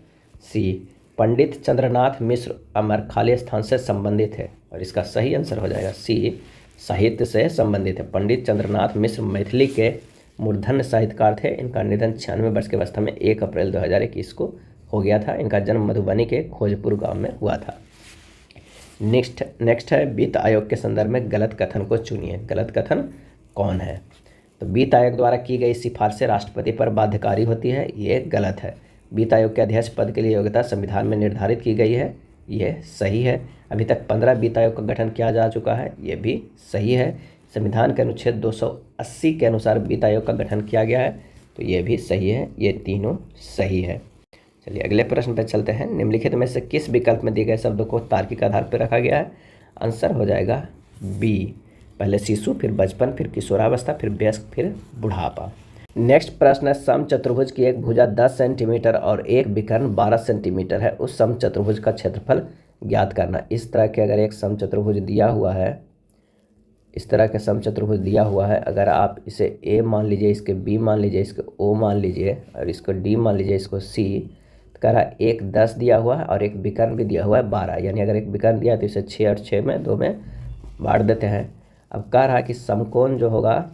[SPEAKER 1] सी। पंडित चंद्रनाथ मिश्र अमर खाली स्थान से संबंधित है, और इसका सही आंसर हो जाएगा सी, साहित्य से संबंधित है। पंडित चंद्रनाथ मिश्र मैथिली के मूर्धन्य साहित्यकार थे। इनका निधन 96 वर्ष की अवस्था में 1 अप्रैल 2021 को हो गया था। इनका जन्म मधुबनी के खोजपुर गांव में हुआ था। नेक्स्ट है, वित्त आयोग के संदर्भ में गलत कथन को चुनिए। गलत कथन कौन है? तो वित्त आयोग द्वारा की गई सिफारिशें राष्ट्रपति पर बाध्यकारी होती है, ये गलत है। वित्त आयोग के अध्यक्ष पद के लिए योग्यता संविधान में निर्धारित की गई है, ये सही है। अभी तक 15 वित्त आयोग का गठन किया जा चुका है, ये भी सही है। संविधान के अनुच्छेद 280 के अनुसार वित्त आयोग का गठन किया गया है, तो ये भी सही है। ये तीनों सही है। चलिए, अगले प्रश्न पर चलते हैं। निम्नलिखित में से किस विकल्प में दिए गए शब्दों को तार्किक आधार पर रखा गया है? आंसर हो जाएगा बी, पहले शिशु, फिर बचपन, फिर किशोरावस्था, फिर वयस्क, फिर बुढ़ापा। नेक्स्ट प्रश्न है, समचतुर्भुज की एक भुजा 10 सेंटीमीटर और एक विकर्ण 12 सेंटीमीटर है, उस समचतुर्भुज का क्षेत्रफल ज्ञात करना। इस तरह के अगर एक समचतुर्भुज दिया हुआ है, इस तरह का समचतुर्भुज दिया हुआ है, अगर आप इसे ए मान लीजिए, इसके बी मान लीजिए, इसको ओ मान लीजिए, और इसको डी मान लीजिए, इसको सी, तो कह रहा है एक 10 दिया हुआ है और एक विकर्ण भी दिया हुआ है 12, यानी अगर एक विकर्ण दिया तो इसे 6 और 6 में 2 में बांट देते हैं। अब कह रहा है कि समकोण जो होगा,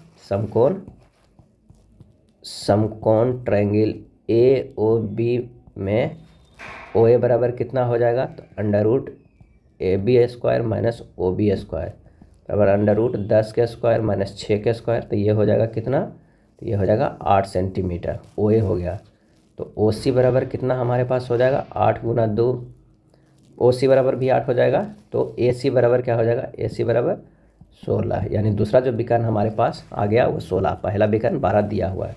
[SPEAKER 1] समकोण ट्रायंगल ए ओ बी में ओ ए बराबर कितना हो जाएगा? तो √AB² माइनस OB² बराबर √10² माइनस 6² तो ये हो जाएगा कितना? तो ये हो जाएगा 8 सेंटीमीटर। ओ ए हो गया, तो OC बराबर कितना हमारे पास हो जाएगा? 8 × 2, OC बराबर भी 8 हो जाएगा, तो AC बराबर क्या हो जाएगा? AC बराबर 16, यानी दूसरा जो विकर्ण हमारे पास आ गया वो 16, पहला विकर्ण 12 दिया हुआ है।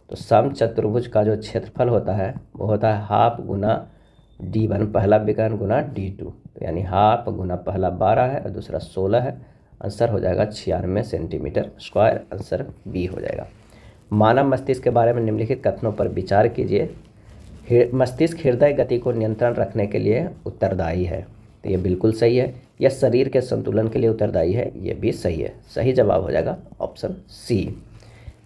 [SPEAKER 1] तो समचतुर्भुज का जो क्षेत्रफल होता है वो होता है हाफ गुना D1 पहला विकर्ण गुना D2, तो यानी हाफ गुना पहला 12 है और दूसरा 16 है। आंसर हो जाएगा 96 सेंटीमीटर स्क्वायर। आंसर बी हो जाएगा। मानव मस्तिष्क के बारे में निम्नलिखित कथनों पर विचार कीजिए। मस्तिष्क हृदय गति को नियंत्रण रखने के लिए उत्तरदायी है, तो ये बिल्कुल सही है। यह शरीर के संतुलन के लिए उत्तरदायी है, ये भी सही है। सही जवाब हो जाएगा ऑप्शन सी।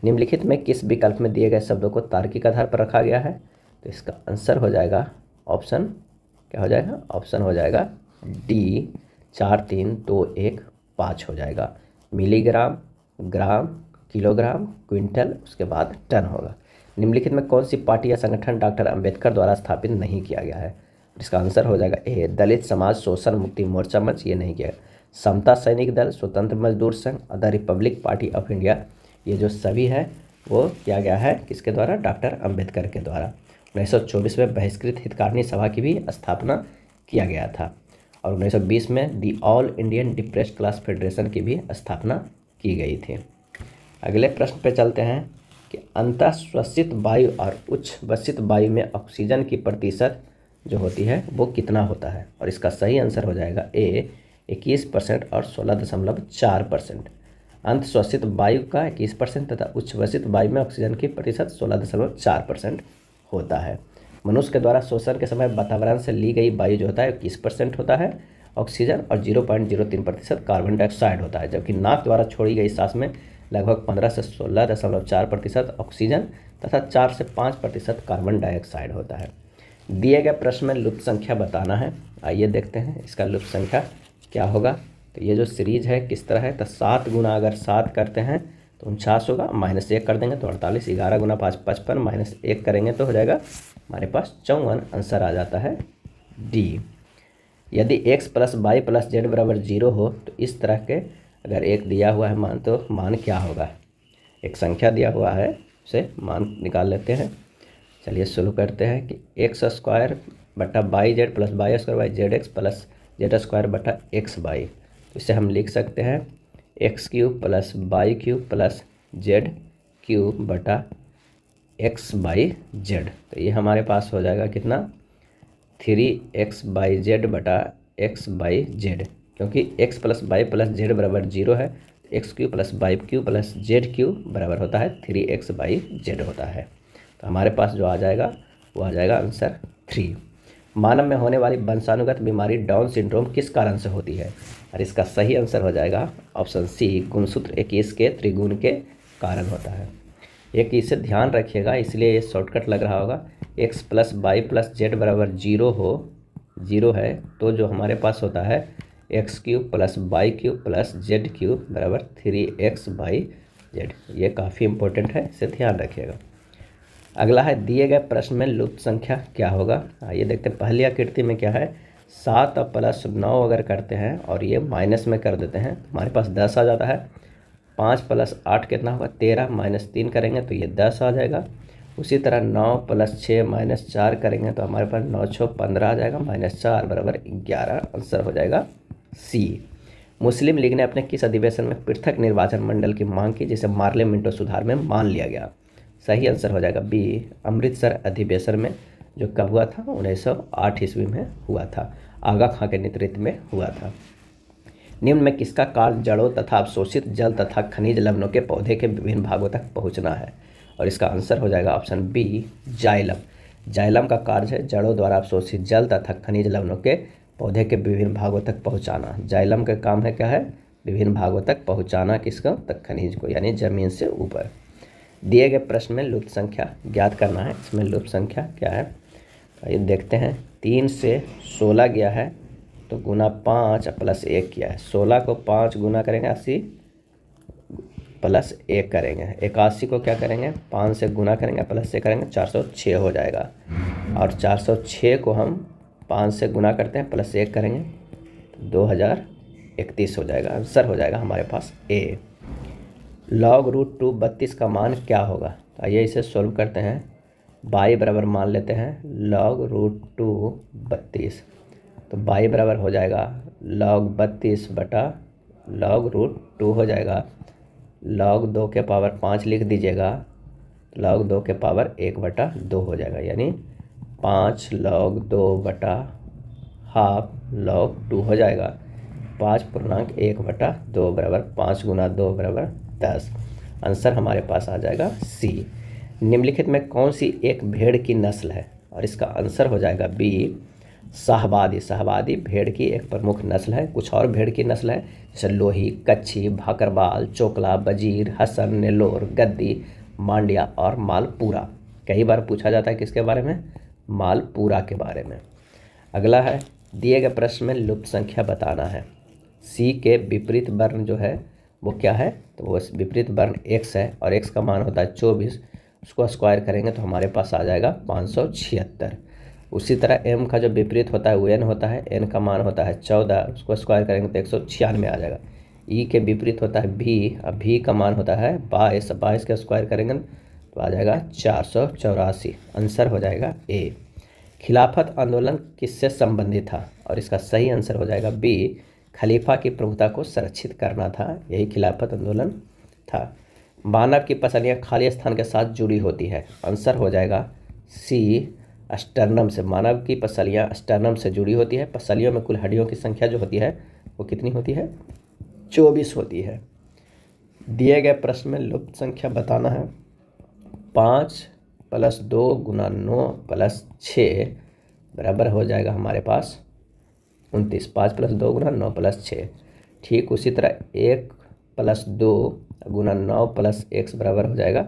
[SPEAKER 1] निम्नलिखित में किस विकल्प में दिए गए शब्दों को तार्किक आधार पर रखा गया है? तो इसका आंसर हो जाएगा ऑप्शन, क्या हो जाएगा? ऑप्शन हो जाएगा डी, 4 3 2 1 5 हो जाएगा। मिलीग्राम, ग्राम, किलोग्राम, क्विंटल, उसके बाद टन होगा। निम्नलिखित में कौन सी पार्टी या संगठन डॉक्टर अंबेडकर द्वारा स्थापित नहीं किया गया है? इसका आंसर हो जाएगा ए, दलित समाज शोषण मुक्ति मोर्चा मंच, ये नहीं किया। समता सैनिक दल, स्वतंत्र मजदूर संघ, the Republic party of India, ये जो सभी है वो किया गया है किसके द्वारा? डॉक्टर अंबेडकर के द्वारा। 1924 में बहिष्कृत हितकारिणी सभा की भी स्थापना किया गया था, और 1920 में the all Indian depressed class federation की भी स्थापना की गई थी। अगले प्रश्न पे चलते हैं कि अंतःश्वसित वायु और उच्छ्वसित वायु में ऑक्सीजन की प्रतिशत जो होती है वो कितना होता है? और इसका सही आंसर हो जाएगा ए, 21% और 16.4%। अंतःश्वसित वायु का 21% तथा उच्छ्वसित वायु में ऑक्सीजन की प्रतिशत 16.4% होता है। मनुष्य के द्वारा श्वसन के समय वातावरण से ली गई वायु जो होता है 21% होता है ऑक्सीजन, और 0.03% कार्बन डाइऑक्साइड होता है, जबकि नाक द्वारा छोड़ी गई सांस में लगभग 15 से 16.4% ऑक्सीजन तथा 4 से 5% कार्बन डाइऑक्साइड होता है। दिए गए प्रश्न में लुप्त संख्या बताना है। आइए देखते हैं इसका लुप्त संख्या क्या होगा। तो ये जो सीरीज है किस तरह है? तो 7 गुना अगर 7 करते हैं तो 49 होगा, -1 कर देंगे तो 48, 11 गुना 5 55, -1 करेंगे तो हो जाएगा हमारे पास 54। आंसर आ जाता है डी। यदि x + y + z बराबर 0 हो तो इस तरह के अगर एक दिया हुआ है मान तो मान क्या होगा। एक संख्या दिया हुआ है, उसे मान निकाल लेते हैं। चलिए शुरू करते हैं कि x² बटा YZ + y² YZX + Z² बटा XY। तो इसे हम लिख सकते हैं x³ + y³ + z³ बटा XYZ। तो ये हमारे पास हो जाएगा कितना, 3xyz बटा XYZ, क्योंकि x + y + z बराबर 0 है। x³ + y³ + z³ बराबर होता है 3xyz होता है। तो हमारे पास जो आ जाएगा वो आ जाएगा आंसर 3। मानव में होने वाली वंशानुगत बीमारी डाउन सिंड्रोम किस कारण से होती है, और इसका सही आंसर हो जाएगा ऑप्शन सी, गुणसूत्र 21 के त्रिगुण के कारण होता है। एक इसे ध्यान रखिएगा, इसलिए ये शॉर्टकट लग रहा होगा। x + y + z बराबर 0 है तो जो हमारे पास होता है x³ + y³ + z³ बराबर 3xyz। ये काफ़ी इंपॉर्टेंट है, इसे ध्यान रखिएगा। अगला है दिए गए प्रश्न में लुप्त संख्या क्या होगा। आइए देखते हैं। पहली आकृति में क्या है, 7 और +9 अगर करते हैं और ये माइनस में कर देते हैं हमारे पास 10 आ जाता है। 5 + 8 कितना होगा, 13, -3 करेंगे तो ये 10 आ जाएगा। उसी तरह 9 + 6 - 4 करेंगे तो हमारे पास 9 × 6 15 आ जाएगा, -4 बराबर 11। आंसर हो जाएगा सी। मुस्लिम लीग ने अपने किस अधिवेशन में पृथक निर्वाचन मंडल की मांग की जिसे मार्ले मिंटो सुधार में मान लिया गया। सही आंसर हो जाएगा बी, अमृतसर अधिवेशन में, जो कब हुआ था, 1908 ईस्वी में हुआ था। आगा खां के नेतृत्व में हुआ था। निम्न में किसका कार्य जड़ों तथा अवशोषित जल तथा खनिज लवणों के पौधे के विभिन्न भागों तक पहुंचना है, और इसका आंसर हो जाएगा ऑप्शन बी, जाइलम। जाइलम का कार्य है जड़ों द्वारा अवशोषित जल तथा खनिज लवणों के पौधे के विभिन्न भागों तक पहुंचाना। जाइलम का काम है क्या है, विभिन्न भागों तक पहुंचाना, किसको, तक खनिज को, यानी जमीन से ऊपर। दिए गए प्रश्न में लुप्त संख्या ज्ञात करना है। इसमें लुप्त संख्या क्या है, ये देखते हैं। 3 से 16 गया है तो गुना 5 + 1 किया है। 16 को 5 गुना करेंगे 80 + 1 करेंगे। 81 को क्या करेंगे, 5 से गुना करेंगे +1 करेंगे, 406 हो जाएगा। और 406 को हम 5 से गुना करते हैं +1 करेंगे तो 2031 हो जाएगा। आंसर हो जाएगा हमारे पास ए। log√2 32 का मान क्या होगा। तो आइए इसे सॉल्व करते हैं। y बराबर मान लेते हैं log√2 32, तो y बराबर हो जाएगा log 32 बटा log√2 हो जाएगा। log 2 के पावर 5 लिख दीजिएगा, log 2 के पावर 1/2 हो जाएगा, यानी 5 log 2 बटा हाफ log 2 हो जाएगा। 5.1/2 बराबर 5 गुना 2 बराबर 10। आंसर हमारे पास आ जाएगा सी। निम्नलिखित में कौन सी एक भेड़ की नस्ल है, और इसका आंसर हो जाएगा बी, शाहवादी। शाहवादी भेड़ की एक प्रमुख नस्ल है। कुछ और भेड़ की नस्ल है जैसे लोही, कच्छी, भाकरवाल, चोकला, बजीर, हसन, नेलोर, गद्दी, मांडिया और मालपुरा। कई बार पूछा जाता है किसके बारे में, मालपुरा के बारे में। अगला है दिए गए प्रश्न में लुप्त संख्या बताना है। सी के विपरीत वर्ण जो है वो क्या है, तो वो विपरीत वर्ण x है और x का मान होता है 24। उसको स्क्वायर करेंगे तो हमारे पास आ जाएगा 576। उसी तरह m का जो विपरीत होता है वो n होता है। n का मान होता है 14, उसको स्क्वायर करेंगे तो 196 आ जाएगा। e के विपरीत होता है v, अब v का मान होता है 22। 22 का स्क्वायर करेंगे तो आ जाएगा 484। आंसर हो जाएगा ए। खिलाफत आंदोलन किससे संबंधित था, और इसका सही आंसर हो जाएगा बी, खलीफा की प्रभुता को संरक्षित करना था, यही खिलाफत आंदोलन था। मानव की पसलियाँ खाली स्थान के साथ जुड़ी होती है। आंसर हो जाएगा सी, स्टर्नम से। मानव की पसलियाँ स्टर्नम से जुड़ी होती है। पसलियों में कुल हड्डियों की संख्या जो होती है वो कितनी होती है, 24 होती है। दिए गए प्रश्न में लुप्त संख्या बताना है। 5 + 2 गुना 9 + 6 बराबर हो जाएगा हमारे पास 29। 5 + 2 गुना 9 + 6। ठीक उसी तरह 1 + 2 गुना 9 + x बराबर हो जाएगा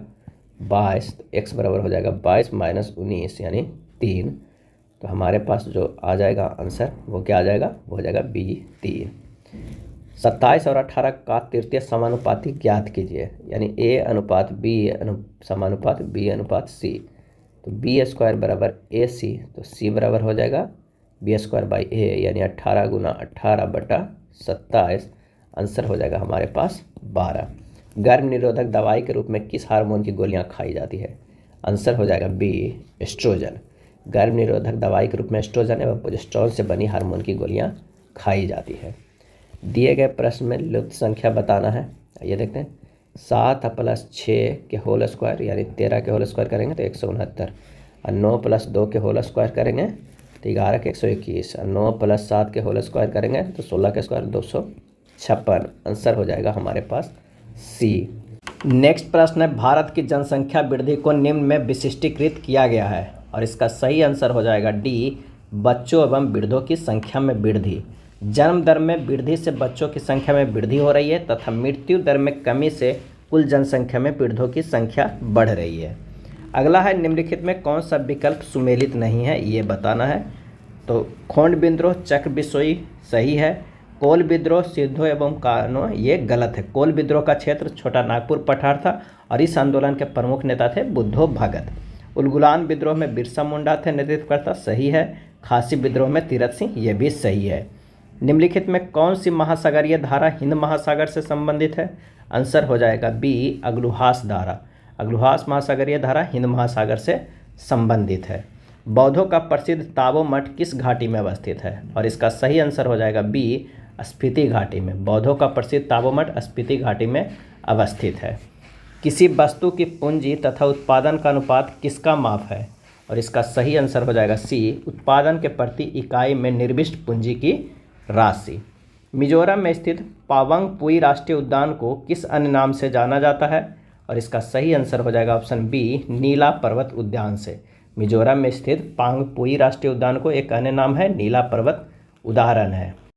[SPEAKER 1] 22। x बराबर हो जाएगा 22 - 19 यानी 3। तो हमारे पास जो आ जाएगा आंसर वो क्या आ जाएगा, वो हो जाएगा बी, 3। 27 और 18 का तृतीय समानुपाती ज्ञात कीजिए, यानी A अनुपात B समानुपात B अनुपात C। तो B² बराबर AC, तो C बराबर हो जाएगा B² बाई A, यानी 18 गुना 18 बटा 27। आंसर हो जाएगा हमारे पास 12। गर्भ निरोधक दवाई के रूप में किस हार्मोन की गोलियां खाई जाती है? आंसर हो जाएगा B एस्ट्रोजन। गर्भ निरोधक दवाई के रूप में एस्ट्रोजन एवं प्रोजेस्टेरोन से बनी हार्मोन की गोलियां खाई जाती है। दिए गए प्रश्न में लुप्त संख्या बताना है। ये देखते हैं, 7 + 6 के होल स्क्वायर यानी 13 के होल स्क्वायर करेंगे तो 169, और 9 + 2 के होल स्क्वायर करेंगे तो 11 के 121, और 9 + 7 के होल स्क्वायर करेंगे तो 16 के स्क्वायर 256। आंसर हो जाएगा हमारे पास C। नेक्स्ट प्रश्न है, भारत की जनसंख्या वृद्धि को निम्न में विशिष्टीकृत किया गया है, और इसका सही आंसर हो जाएगा D बच्चों एवं वृद्धों की संख्या में वृद्धि। जन्म दर में वृद्धि से बच्चों की संख्या में वृद्धि हो रही है तथा मृत्यु दर में कमी से कुल जनसंख्या में वृद्धों की संख्या बढ़ रही है। अगला है, निम्नलिखित में कौन सा विकल्प सुमेलित नहीं है, ये बताना है। तो खोंड विद्रोह चक्र बिसोई सही है, कोल विद्रोह सिद्धो एवं कानो ये गलत है। कोल विद्रोह का क्षेत्र छोटा नागपुर पठार था और इस आंदोलन के प्रमुख नेता थे बुद्धो भगत। उलगुलान विद्रोह में बिरसा मुंडा थे नेतृत्वकर्ता, सही है। खासी विद्रोह में तीरथ सिंह, ये भी सही है। निम्नलिखित में कौन सी महासागरीय धारा हिंद महासागर से संबंधित है? आंसर हो जाएगा B अग्लुहास धारा। अग्लुहास महासागरीय धारा हिंद महासागर से संबंधित है। बौद्धों का प्रसिद्ध ताबो मठ किस घाटी में अवस्थित है? और इसका सही आंसर हो जाएगा B स्पीति घाटी में। बौद्धों का प्रसिद्ध ताबो मठ स्पीति घाटी में अवस्थित है। किसी वस्तु की पूंजी तथा उत्पादन का अनुपात किसका माप है? और इसका सही आंसर हो जाएगा C उत्पादन के प्रति इकाई में निर्दिष्ट पूंजी की राशि। मिजोरम में स्थित पावंग पुई राष्ट्रीय उद्यान को किस अन्य नाम से जाना जाता है? और इसका सही आंसर हो जाएगा ऑप्शन B नीला पर्वत उद्यान से। मिजोरम में स्थित पांग पुई राष्ट्रीय उद्यान को एक अन्य नाम है नीला पर्वत उदाहरण है।